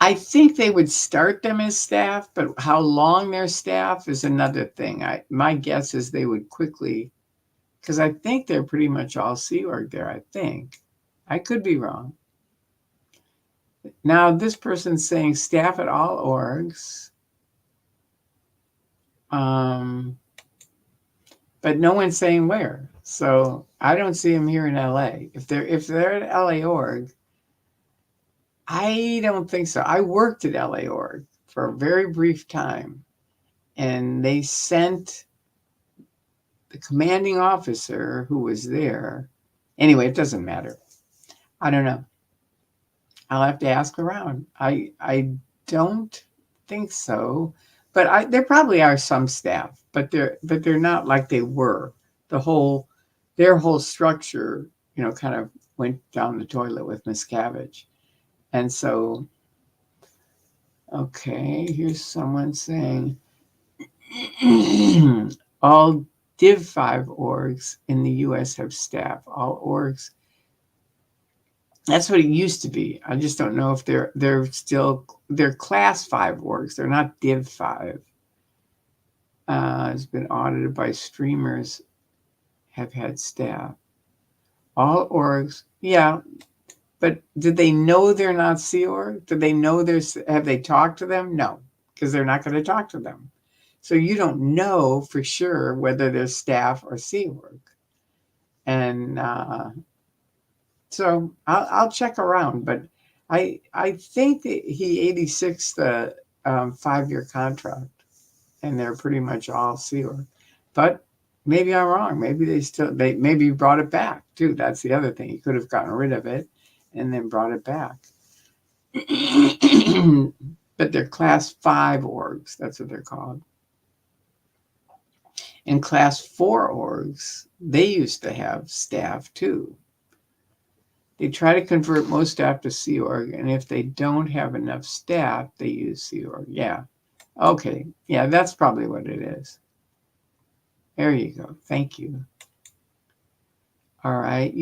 I think they would start them as staff, but how long they're staff is another thing. My guess is they would quickly, because I think they're pretty much all Sea Org there, I think. I could be wrong. Now, this person's saying staff at all orgs. But no one's saying where. So I don't see them here in LA. If they're at LA org, I don't think so. I worked at LA org for a very brief time, and they sent the commanding officer who was there. Anyway, it doesn't matter. I don't know. I'll have to ask around. I don't think so, but there probably are some staff, but they're not like they were. Their whole structure, kind of went down the toilet with Miscavige. And so, okay, here's someone saying all Div 5 orgs in the US have staff. All orgs. That's what it used to be. I just don't know if they're class 5 orgs. They're not Div 5. It's been audited by streamers, have had staff. All orgs, yeah. But did they know they're not Sea Org? Did they know have they talked to them? No, because they're not going to talk to them. So you don't know for sure whether they're staff or Sea Org. And so I'll check around, but I think that he 86 the 5-year contract, and they're pretty much all Sea Org. But maybe I'm wrong. Maybe they maybe brought it back too. That's the other thing. He could have gotten rid of it and then brought it back. But they're class 5 orgs. That's what they're called. And class 4 orgs, they used to have staff too. They try to convert most staff to Sea Org, and if they don't have enough staff, they use Sea Org. Yeah. Okay. Yeah, that's probably what it is. There you go. Thank you. All right.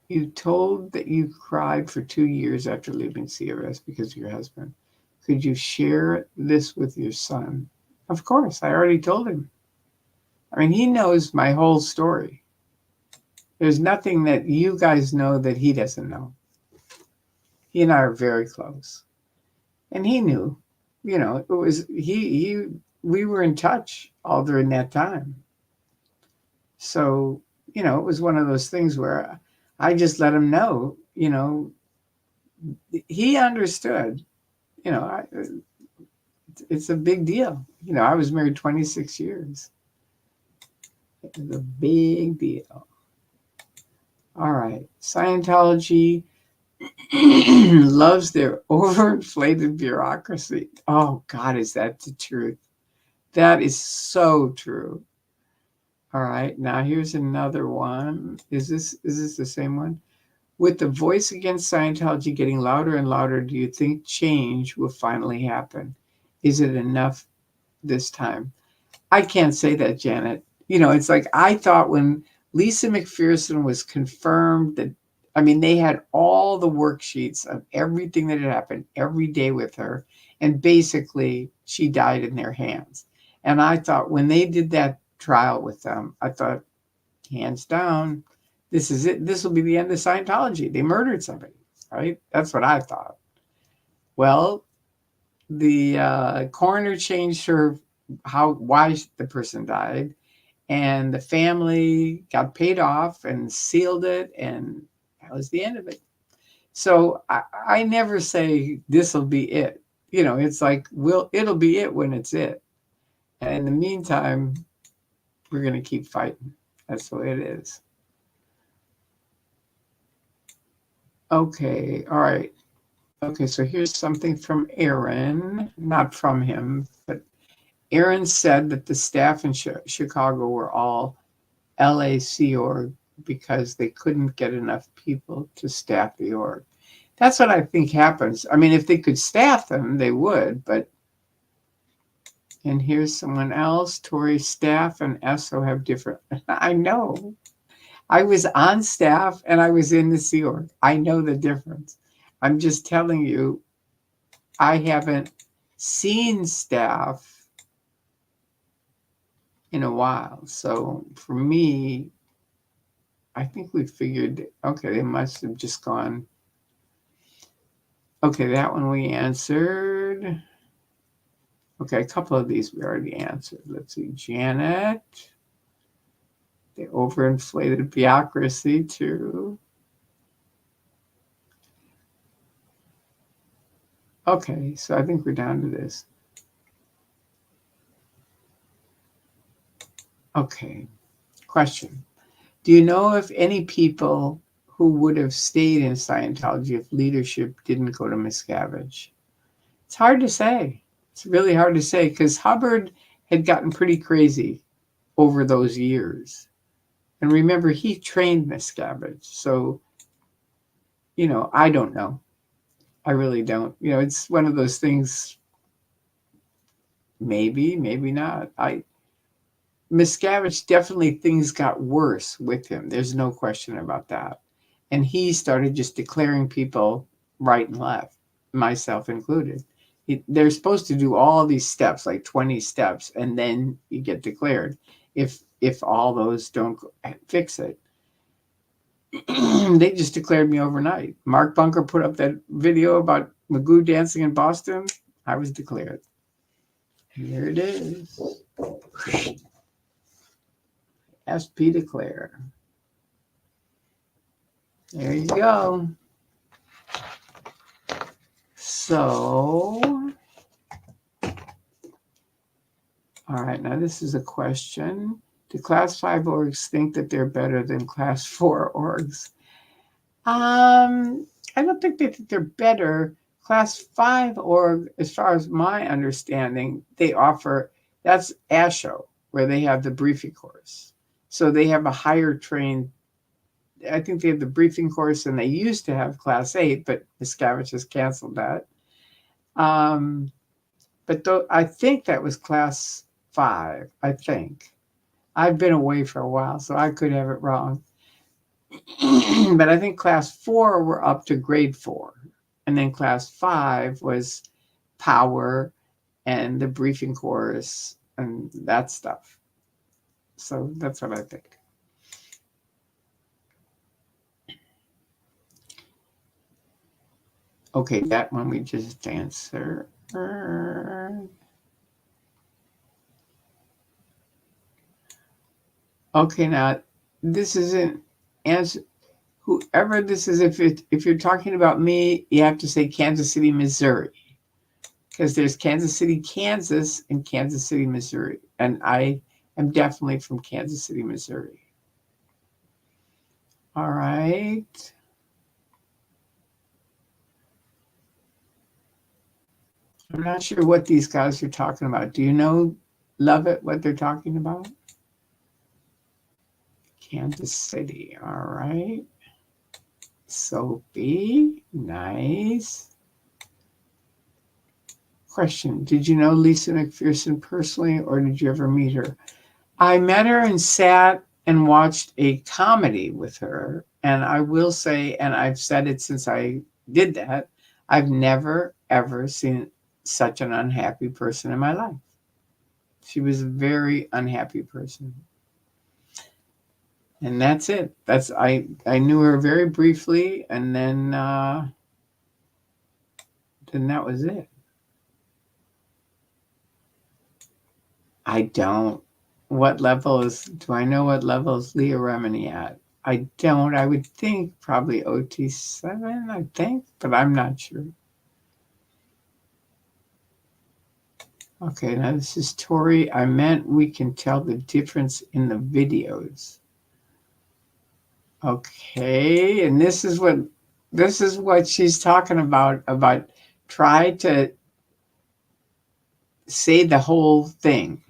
You told that you cried for 2 years after leaving CRS because of your husband. Could you share this with your son? Of course. I already told him. I mean, he knows my whole story. There's nothing that you guys know that he doesn't know. He and I are very close. And he knew, it was, we were in touch all during that time. So, it was one of those things where I just let him know, he understood, it's a big deal. I was married 26 years. It's a big deal. All right. Scientology Loves their overinflated bureaucracy. Oh God, is that the truth? That is so true. All right, now here's another one. Is this the same one? With the voice against Scientology getting louder and louder, do you think change will finally happen? Is it enough this time? I can't say that, Janet. It's like I thought when Lisa McPherson was confirmed that, I mean, they had all the worksheets of everything that had happened every day with her, and basically she died in their hands. And I thought when they did that trial with them, I thought, hands down, this is it. This will be the end of Scientology. They murdered somebody, right? That's what I thought. Well, the coroner changed why the person died, and the family got paid off and sealed it, and that was the end of it. So I never say this will be it. It's like it'll be it when it's it. And in the meantime, we're going to keep fighting. That's the way it is. Okay, all right. Okay, so here's something from Aaron, not from him, but Aaron said that the staff in Chicago were all LAC org because they couldn't get enough people to staff the org. That's what I think happens. I mean, if they could staff them, they would, but. And here's someone else. Tori's staff and ESO have different. I know. I was on staff and I was in the Sea Org. I know the difference. I'm just telling you, I haven't seen staff in a while. So for me, I think we figured, okay, they must have just gone. Okay, that one we answered. Okay, a couple of these we already answered. Let's see, Janet. The overinflated bureaucracy too. Okay, so I think we're down to this. Okay, question. Do you know if any people who would have stayed in Scientology if leadership didn't go to Miscavige? It's hard to say. It's really hard to say because Hubbard had gotten pretty crazy over those years. And remember, he trained Miscavige. So, I don't know. I really don't. It's one of those things, maybe not. Miscavige, definitely things got worse with him. There's no question about that. And he started just declaring people right and left, myself included. They're supposed to do all these steps, like 20 steps, and then you get declared if all those don't fix it. They just declared me overnight. Mark Bunker put up that video about Magoo dancing in Boston. I was declared. Here it is. SP declare. There you go. So, all right, now this is a question. Do Class 5 orgs think that they're better than Class 4 orgs? I don't think they think they're better. Class 5 org, as far as my understanding, they offer, that's ASHO, where they have the briefing course. So they have a higher trained, I think they have the briefing course, and they used to have Class 8, but Miscavige has canceled that. But I think that was Class 5, I think. I've been away for a while, so I could have it wrong. But I think Class 4 were up to grade 4. And then Class 5 was power and the briefing course and that stuff. So that's what I think. Okay, that one we just answered. Okay, now this isn't answer. Whoever this is, if you're talking about me, you have to say Kansas City, Missouri, because there's Kansas City, Kansas, and Kansas City, Missouri, and I am definitely from Kansas City, Missouri. All right. I'm not sure what these guys are talking about. Do you know, love it, what they're talking about? Kansas City. All right. Sophie. Nice. Question. Did you know Lisa McPherson personally, or did you ever meet her? I met her and sat and watched a comedy with her. And I will say, and I've said it since I did that, I've never, ever seen such an unhappy person in my life. She was a very unhappy person. And that's it. I knew her very briefly, and then that was it. I don't. Do I know what level is Leah Remini at? I don't. I would think probably OT7, I think, but I'm not sure. Okay, now this is Tori. I meant we can tell the difference in the videos. Okay, and this is what she's talking about try to say the whole thing.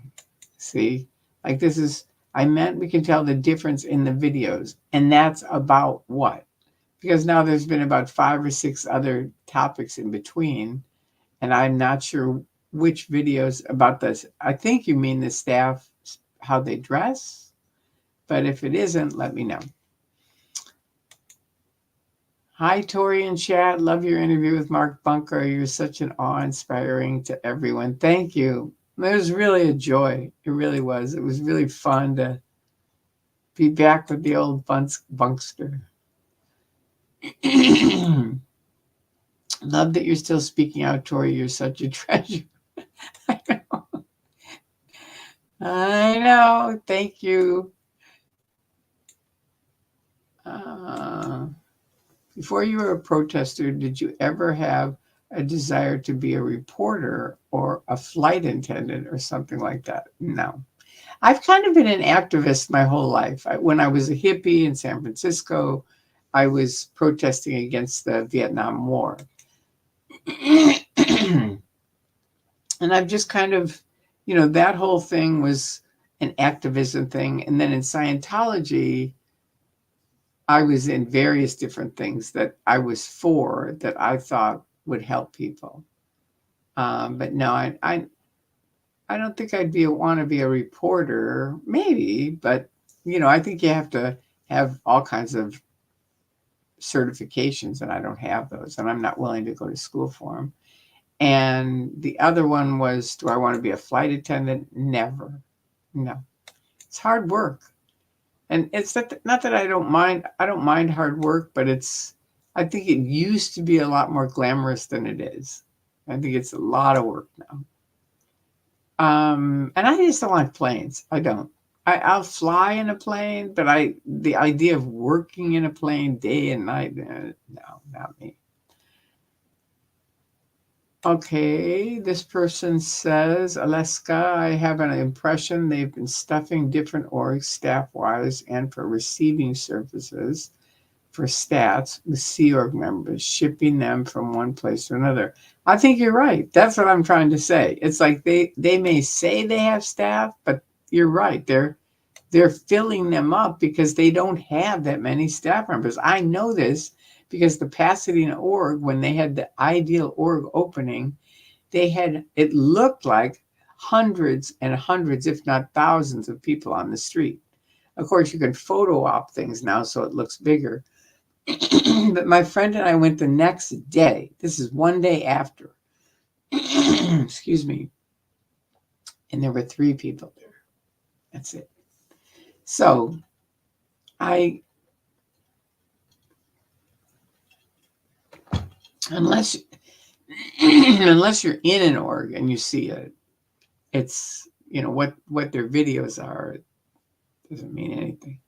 See, like this is, I meant we can tell the difference in the videos. And that's about what? Because now there's been about 5 or 6 other topics in between. And I'm not sure which videos about this. I think you mean the staff, how they dress. But if it isn't, let me know. Hi, Tori and chat. Love your interview with Mark Bunker. You're such an awe-inspiring to everyone. Thank you. It was really a joy. It really was. It was really fun to be back with the old bunkster. Love that you're still speaking out, Tori. You're such a treasure. I know. I know. Thank you. Before you were a protester, did you ever have a desire to be a reporter or a flight attendant or something like that? No. I've kind of been an activist my whole life. When I was a hippie in San Francisco, I was protesting against the Vietnam War. And I've just kind of, that whole thing was an activism thing. And then in Scientology, I was in various different things that I was for that I thought would help people. But no, I don't think I'd want to be a reporter, maybe, but I think you have to have all kinds of certifications, and I don't have those, and I'm not willing to go to school for them. And the other one was, do I want to be a flight attendant? Never. No. It's hard work. And it's not that I don't mind hard work, but I think it used to be a lot more glamorous than it is. I think it's a lot of work now. And I just don't like planes. I don't. I'll fly in a plane, but the idea of working in a plane day and night, no, not me. Okay, this person says, Alaska, I have an impression they've been stuffing different orgs staff-wise and for receiving services for stats with Sea Org members, shipping them from one place to another. I think you're right. That's what I'm trying to say. It's like they may say they have staff, but you're right. They're filling them up because they don't have that many staff members. I know this because the Pasadena org, when they had the ideal org opening, it looked like hundreds and hundreds, if not thousands of people on the street. Of course, you can photo op things now so it looks bigger. But my friend and I went the next day. This is one day after. Excuse me. And there were 3 people there. That's it. So unless you're in an org and you see it's what their videos are, it doesn't mean anything.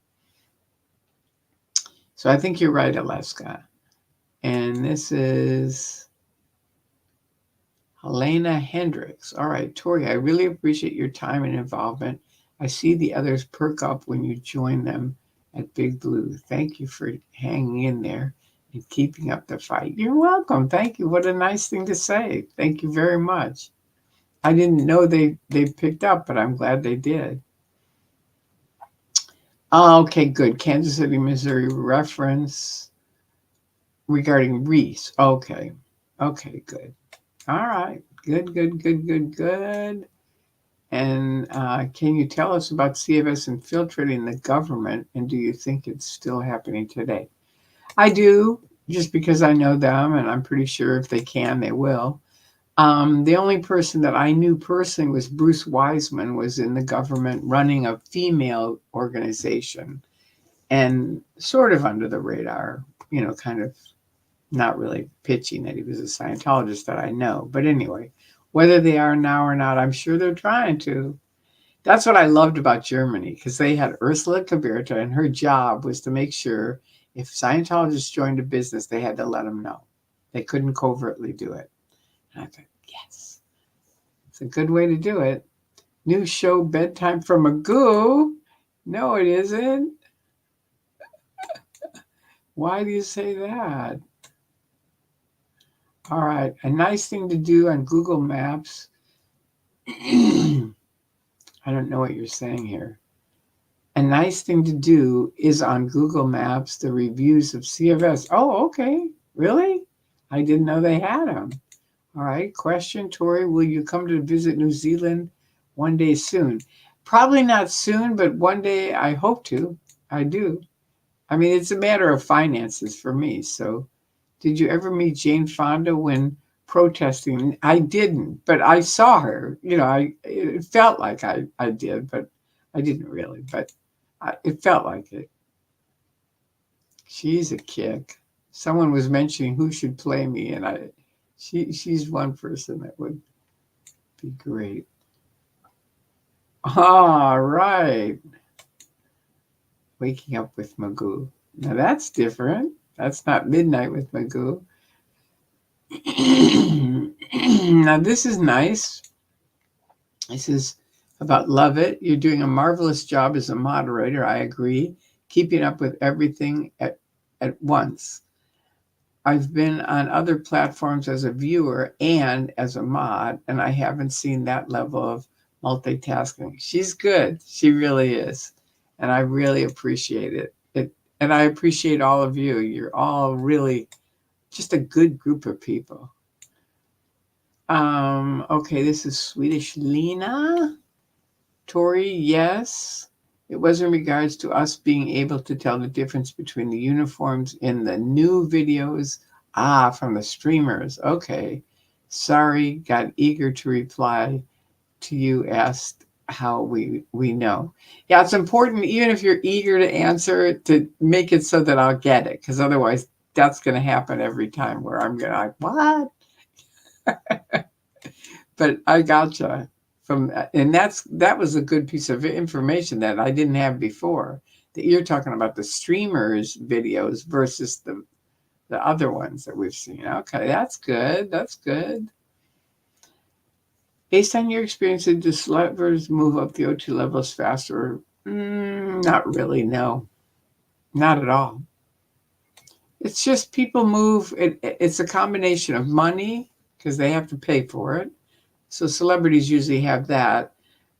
So I think you're right, Alaska. And this is Helena Hendricks. All right, Tori, I really appreciate your time and involvement. I see the others perk up when you join them at Big Blue. Thank you for hanging in there. and keeping up the fight. You're welcome. Thank you. What a nice thing to say. Thank you very much. I didn't know they picked up, but I'm glad they did. Okay, good. Kansas City, Missouri reference regarding Reese. Okay. Okay, good. All right. Good, good, good, good, good. And can you tell us about CFS infiltrating the government, and do you think it's still happening today? I do, just because I know them, and I'm pretty sure if they can, they will. The only person that I knew personally was Bruce Wiseman, was in the government running a female organization, and sort of under the radar, kind of not really pitching that he was a Scientologist that I know. But anyway, whether they are now or not, I'm sure they're trying to. That's what I loved about Germany, because they had Ursula Caberta, and her job was to make sure if Scientologists joined a business, they had to let them know. They couldn't covertly do it. And I thought, yes, it's a good way to do it. New show, Bedtime for Magoo. No, it isn't. Why do you say that? All right, a nice thing to do on Google Maps. I don't know what you're saying here. A nice thing to do is on Google Maps, the reviews of CFS. Oh, okay. Really? I didn't know they had them. All right. Question, Tori, will you come to visit New Zealand one day soon? Probably not soon, but one day I hope to. I do. I mean, it's a matter of finances for me. So, did you ever meet Jane Fonda when protesting? I didn't, but I saw her. It felt like I did, but I didn't really. But it felt like it. She's a kick. Someone was mentioning who should play me, and she's one person that would be great. All right. Waking up with Magoo. Now that's different. That's not midnight with Magoo. Now this is nice. This is about Love It. You're doing a marvelous job as a moderator. I agree. Keeping up with everything at once. I've been on other platforms as a viewer and as a mod, and I haven't seen that level of multitasking. She's good. She really is. And I really appreciate it. And I appreciate all of you. You're all really just a good group of people. Okay, this is Swedish Lena. Tori, yes. It was in regards to us being able to tell the difference between the uniforms in the new videos. From the streamers. Okay. Sorry, got eager to reply to you, asked how we know. Yeah, it's important, even if you're eager to answer, to make it so that I'll get it, because otherwise that's going to happen every time where I'm going to what? But I gotcha. And that was a good piece of information that I didn't have before, that you're talking about the streamers videos versus the other ones that we've seen. Okay, that's good. That's good. Based on your experience, do celebrities move up the O2 levels faster? Not really, no. Not at all. It's just people move. It's a combination of money, because they have to pay for it. So celebrities usually have that.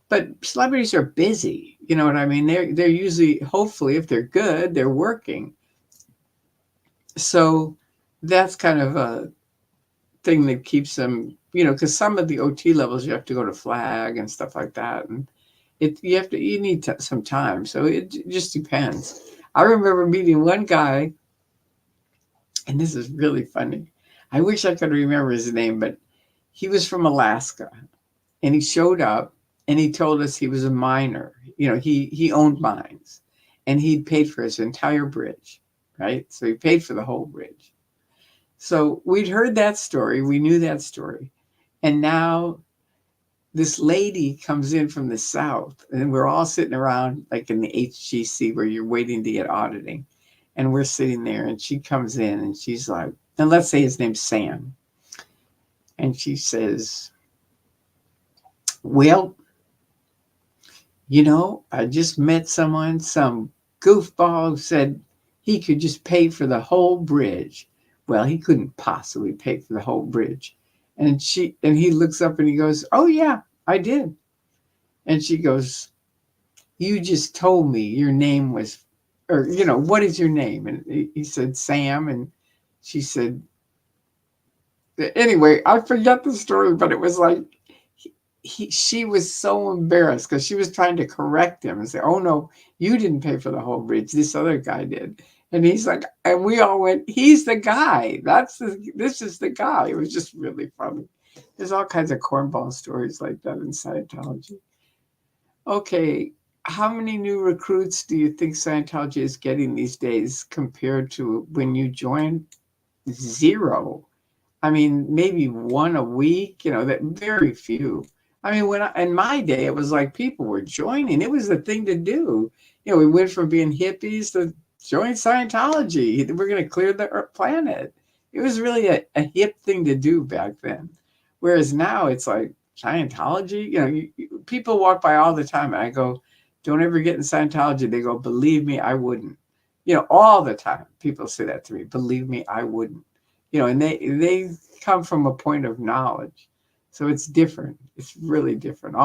But celebrities are busy. You know what I mean? They're usually, hopefully, if they're good, they're working. So that's kind of a thing that keeps them, because some of the OT levels you have to go to flag and stuff like that, and you need some time. So it just depends. I remember meeting one guy, and this is really funny. I wish I could remember his name, but he was from Alaska, and he showed up and he told us he was a miner. He owned mines, and he paid for his entire bridge, right? So he paid for the whole bridge. So we'd heard that story. We knew that story. And now this lady comes in from the South, and we're all sitting around like in the HGC where you're waiting to get auditing. And we're sitting there, and she comes in and she's like, and let's say his name's Sam. And she says, well, I just met some goofball who said he could just pay for the whole bridge. Well, he couldn't possibly pay for the whole bridge. And he looks up and he goes, "Oh yeah, I did." And she goes, "You just told me your name was, or, what is your name?" And he said, "Sam." And she said, anyway, I forget the story, but it was like, she was so embarrassed because she was trying to correct him and say, "Oh no, you didn't pay for the whole bridge. This other guy did." And he's like, and we all went, "He's the guy. This is the guy." It was just really funny. There's all kinds of cornball stories like that in Scientology. Okay, how many new recruits do you think Scientology is getting these days compared to when you joined? Zero. I mean, maybe one a week, that very few. I mean, in my day, it was like people were joining. It was the thing to do. We went from being hippies to join Scientology. We're going to clear the planet. It was really a hip thing to do back then. Whereas now it's like Scientology, people walk by all the time and I go, "Don't ever get in Scientology." They go, "Believe me, I wouldn't." All the time people say that to me. "Believe me, I wouldn't." And they come from a point of knowledge. So it's different. It's really different.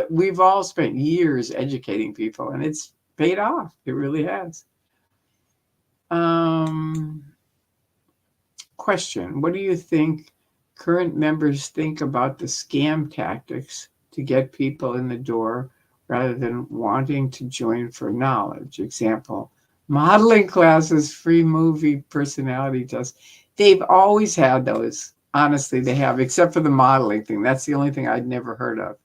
We've all spent years educating people and it's paid off. It really has. Question. What do you think current members think about the scam tactics to get people in the door rather than wanting to join for knowledge? Example, modeling classes, free movie personality tests. They've always had those. Honestly, they have, except for the modeling thing. That's the only thing I'd never heard of.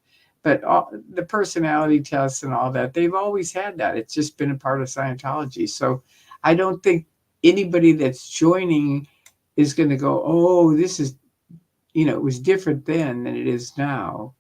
But the personality tests and all that, they've always had that. It's just been a part of Scientology. So I don't think anybody that's joining is going to go, "Oh, this is, it was different then than it is now."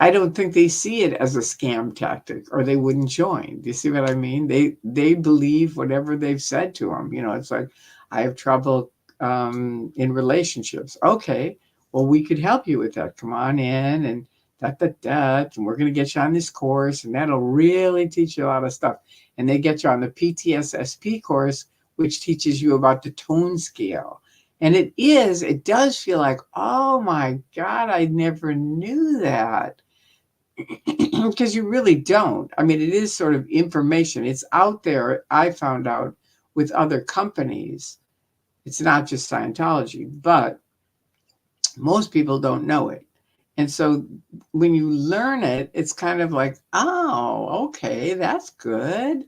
I don't think they see it as a scam tactic or they wouldn't join. Do you see what I mean? They believe whatever they've said to them. It's like, "I have trouble in relationships." Okay, well, we could help you with that. Come on in and and we're going to get you on this course and that'll really teach you a lot of stuff. And they get you on the PTSSP course, which teaches you about the tone scale. And it does feel like, "Oh my God, I never knew that." Because you really don't. I mean, it is sort of information. It's out there. I found out with other companies. It's not just Scientology, but most people don't know it. And so when you learn it, it's kind of like, "Oh, okay, that's good."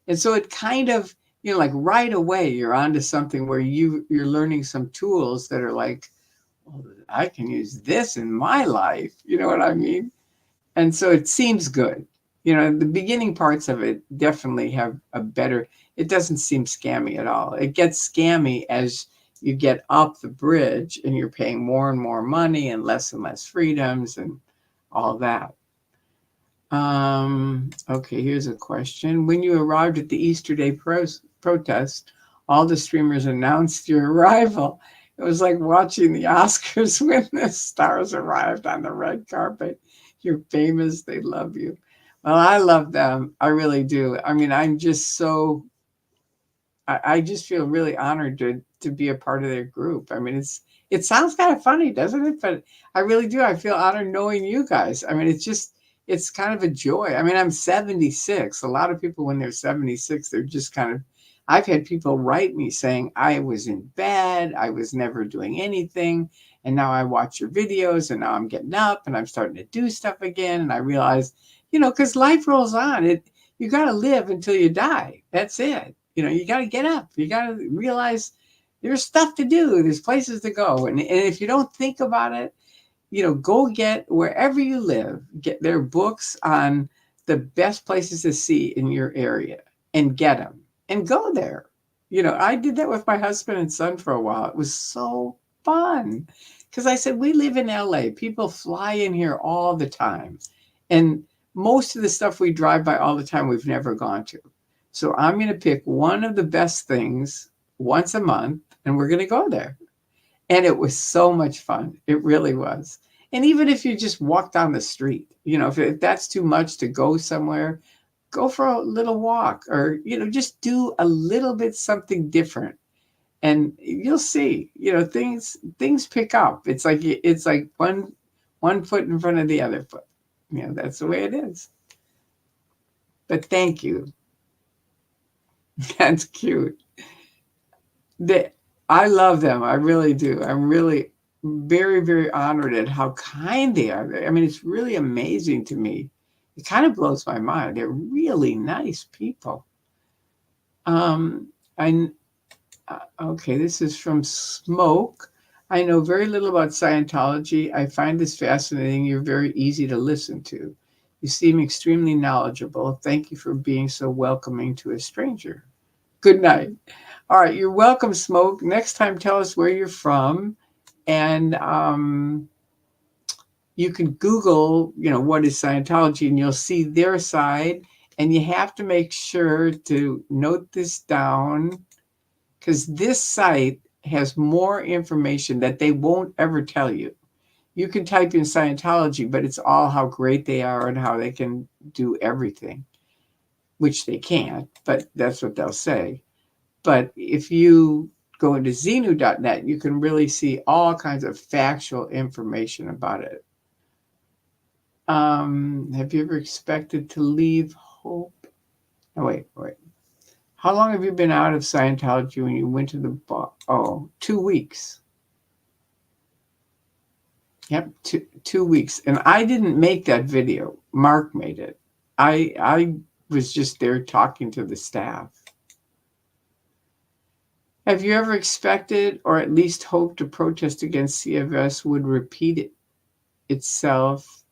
And so it kind of, like right away, you're onto something where you're learning some tools that are like, "Well, I can use this in my life." You know what I mean? And so it seems good. The beginning parts of it definitely have it doesn't seem scammy at all. It gets scammy as you get up the bridge and you're paying more and more money and less freedoms and all that. Okay, here's a question. When you arrived at the Easter Day protest, all the streamers announced your arrival. It was like watching the Oscars when the stars arrived on the red carpet. You're famous. They love you. Well, I love them. I really do. I mean, I'm just I just feel really honored to be a part of their group. I mean, it sounds kind of funny, doesn't it? But I really do. I feel honored knowing you guys. I mean, it's kind of a joy. I mean, I'm 76. A lot of people, when they're 76, they're just kind of, I've had people write me saying, "I was in bed, I was never doing anything, and now I watch your videos, and now I'm getting up, and I'm starting to do stuff again, and I realize, because life rolls on. You got to live until you die. That's it. You got to get up. You got to realize there's stuff to do. There's places to go, and if you don't think about it, go get, wherever you live, get their books on the best places to see in your area and get them and go there. I did that with my husband and son for a while. It was so fun because I said, we live in LA. People fly in here all the time. And most of the stuff we drive by all the time, we've never gone to. So I'm going to pick one of the best things once a month and we're going to go there. And it was so much fun. It really was. And even if you just walk down the street, if that's too much to go somewhere, go for a little walk, or, just do a little bit something different. And you'll see, things pick up. It's like one foot in front of the other foot. That's the way it is. But thank you. That's cute. I love them. I really do. I'm really very, very honored at how kind they are. I mean, it's really amazing to me. It kind of blows my mind. They're really nice people. Okay, this is from Smoke. I know very little about Scientology. I find this fascinating. You're very easy to listen to. You seem extremely knowledgeable. Thank you for being so welcoming to a stranger. Good night. All right, you're welcome, Smoke. Next time, tell us where you're from. And you can Google, what is Scientology, and you'll see their side. And you have to make sure to note this down, because this site has more information that they won't ever tell you. You can type in Scientology, but it's all how great they are and how they can do everything, which they can't, but that's what they'll say. But if you go into Xenu.net, you can really see all kinds of factual information about it. Have you ever expected to leave hope? Oh, wait. How long have you been out of Scientology when you went to the bar? Oh, 2 weeks. Yep, 2 weeks. And I didn't make that video. Mark made it. I was just there talking to the staff. Have you ever expected or at least hoped a protest against CFS would repeat itself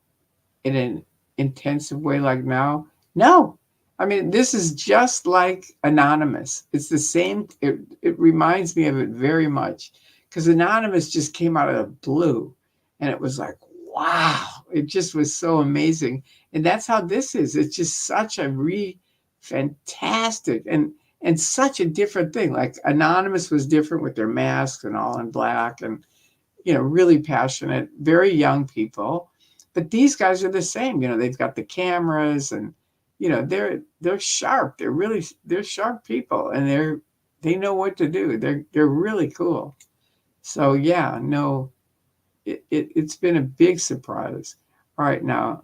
in an intensive way like now? No. I mean, this is just like Anonymous. It's the same. It reminds me of it very much, because Anonymous just came out of the blue, and it was like, wow, it just was so amazing. And that's how this is. It's just such a fantastic and such a different thing. Like Anonymous was different with their masks and all in black, and really passionate, very young people. But these guys are the same. They've got the cameras, and they're sharp. They're sharp people, and they know what to do. They're really cool. So yeah, no, it's been a big surprise. All right, now.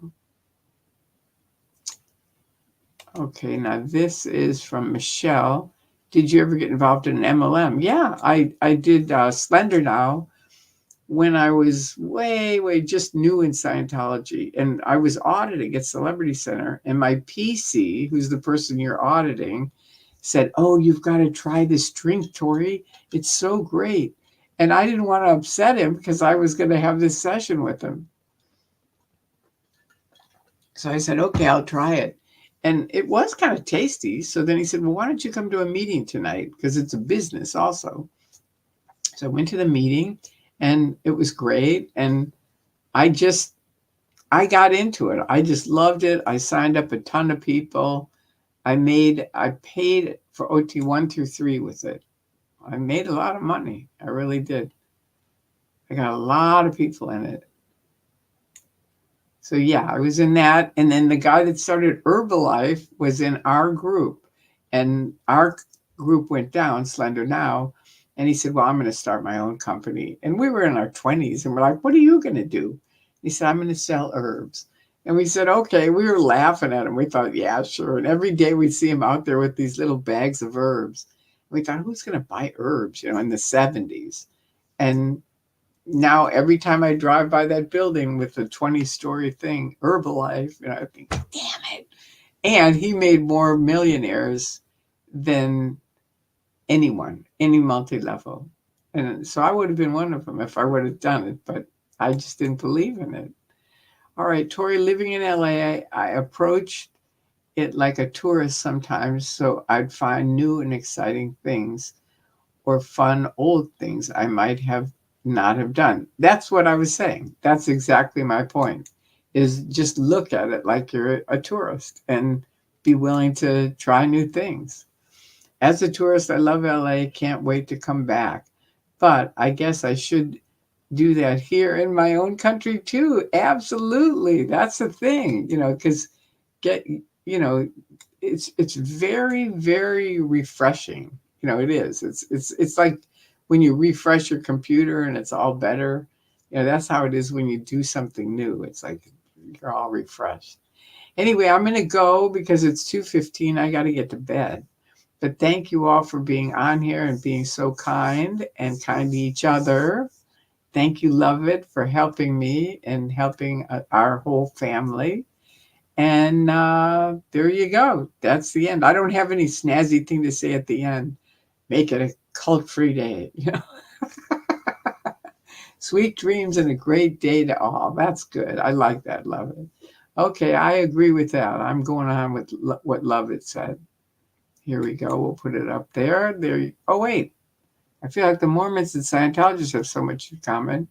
Okay, now this is from Michelle. Did you ever get involved in an MLM? Yeah, I did Slender Now when I was way just new in Scientology, and I was auditing at Celebrity Center, and my PC, who's the person you're auditing, said, "Oh, you've got to try this drink, Tori. It's so great." And I didn't want to upset him because I was going to have this session with him. So I said, "Okay, I'll try it." And it was kind of tasty. So then he said, "Well, why don't you come to a meeting tonight? Because it's a business also." So I went to the meeting, and it was great. And I got into it. I just loved it. I signed up a ton of people. I paid for OT 1 through 3 with it. I made a lot of money. I really did. I got a lot of people in it. So yeah, I was in that. And then the guy that started Herbalife was in our group, and our group went down, Slender Now. And he said, "Well, I'm going to start my own company." And we were in our 20s, and we're like, "What are you going to do?" He said, "I'm going to sell herbs." And we said, "Okay." We were laughing at him. We thought, yeah, sure. And every day we'd see him out there with these little bags of herbs. We thought, who's going to buy herbs, in the 70s? And now every time I drive by that building with the 20-story thing, Herbalife, I think, damn it. And he made more millionaires than anyone, any multi-level. And so I would have been one of them if I would have done it, but I just didn't believe in it. All right, Tori, living in LA, I approached it like a tourist sometimes, so I'd find new and exciting things or fun old things I might have not have done. That's what I was saying. That's exactly my point, is just look at it like you're a tourist and be willing to try new things. As a tourist, I love LA, can't wait to come back. But I guess I should do that here in my own country too. Absolutely. That's the thing, because it's very, very refreshing. You know, it is. It's like when you refresh your computer and it's all better. You know, that's how it is when you do something new. It's like you're all refreshed. Anyway, I'm going to go because it's 2:15. I got to get to bed. But thank you all for being on here and being so kind and kind to each other. Thank you, Love It, for helping me and helping our whole family. And there you go. That's the end. I don't have any snazzy thing to say at the end. Make it a cult-free day. You know, sweet dreams and a great day to all. That's good. I like that. Love it. Okay, I agree with that. I'm going on with what Love It said. Here we go. We'll put it up there. There. Oh wait. I feel like the Mormons and Scientologists have so much in common.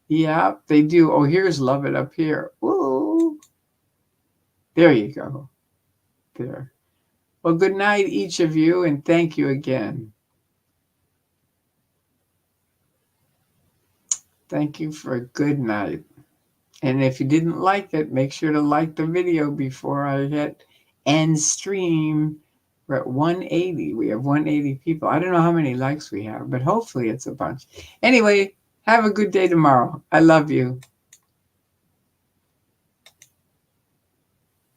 Yeah, they do. Oh, here's Love It up here. Ooh. There you go. There. Well, good night, each of you, and thank you again. Thank you for a good night. And if you didn't like it, make sure to like the video before I hit end stream. We're at 180. We have 180 people. I don't know how many likes we have, but hopefully it's a bunch. Anyway, have a good day tomorrow. I love you.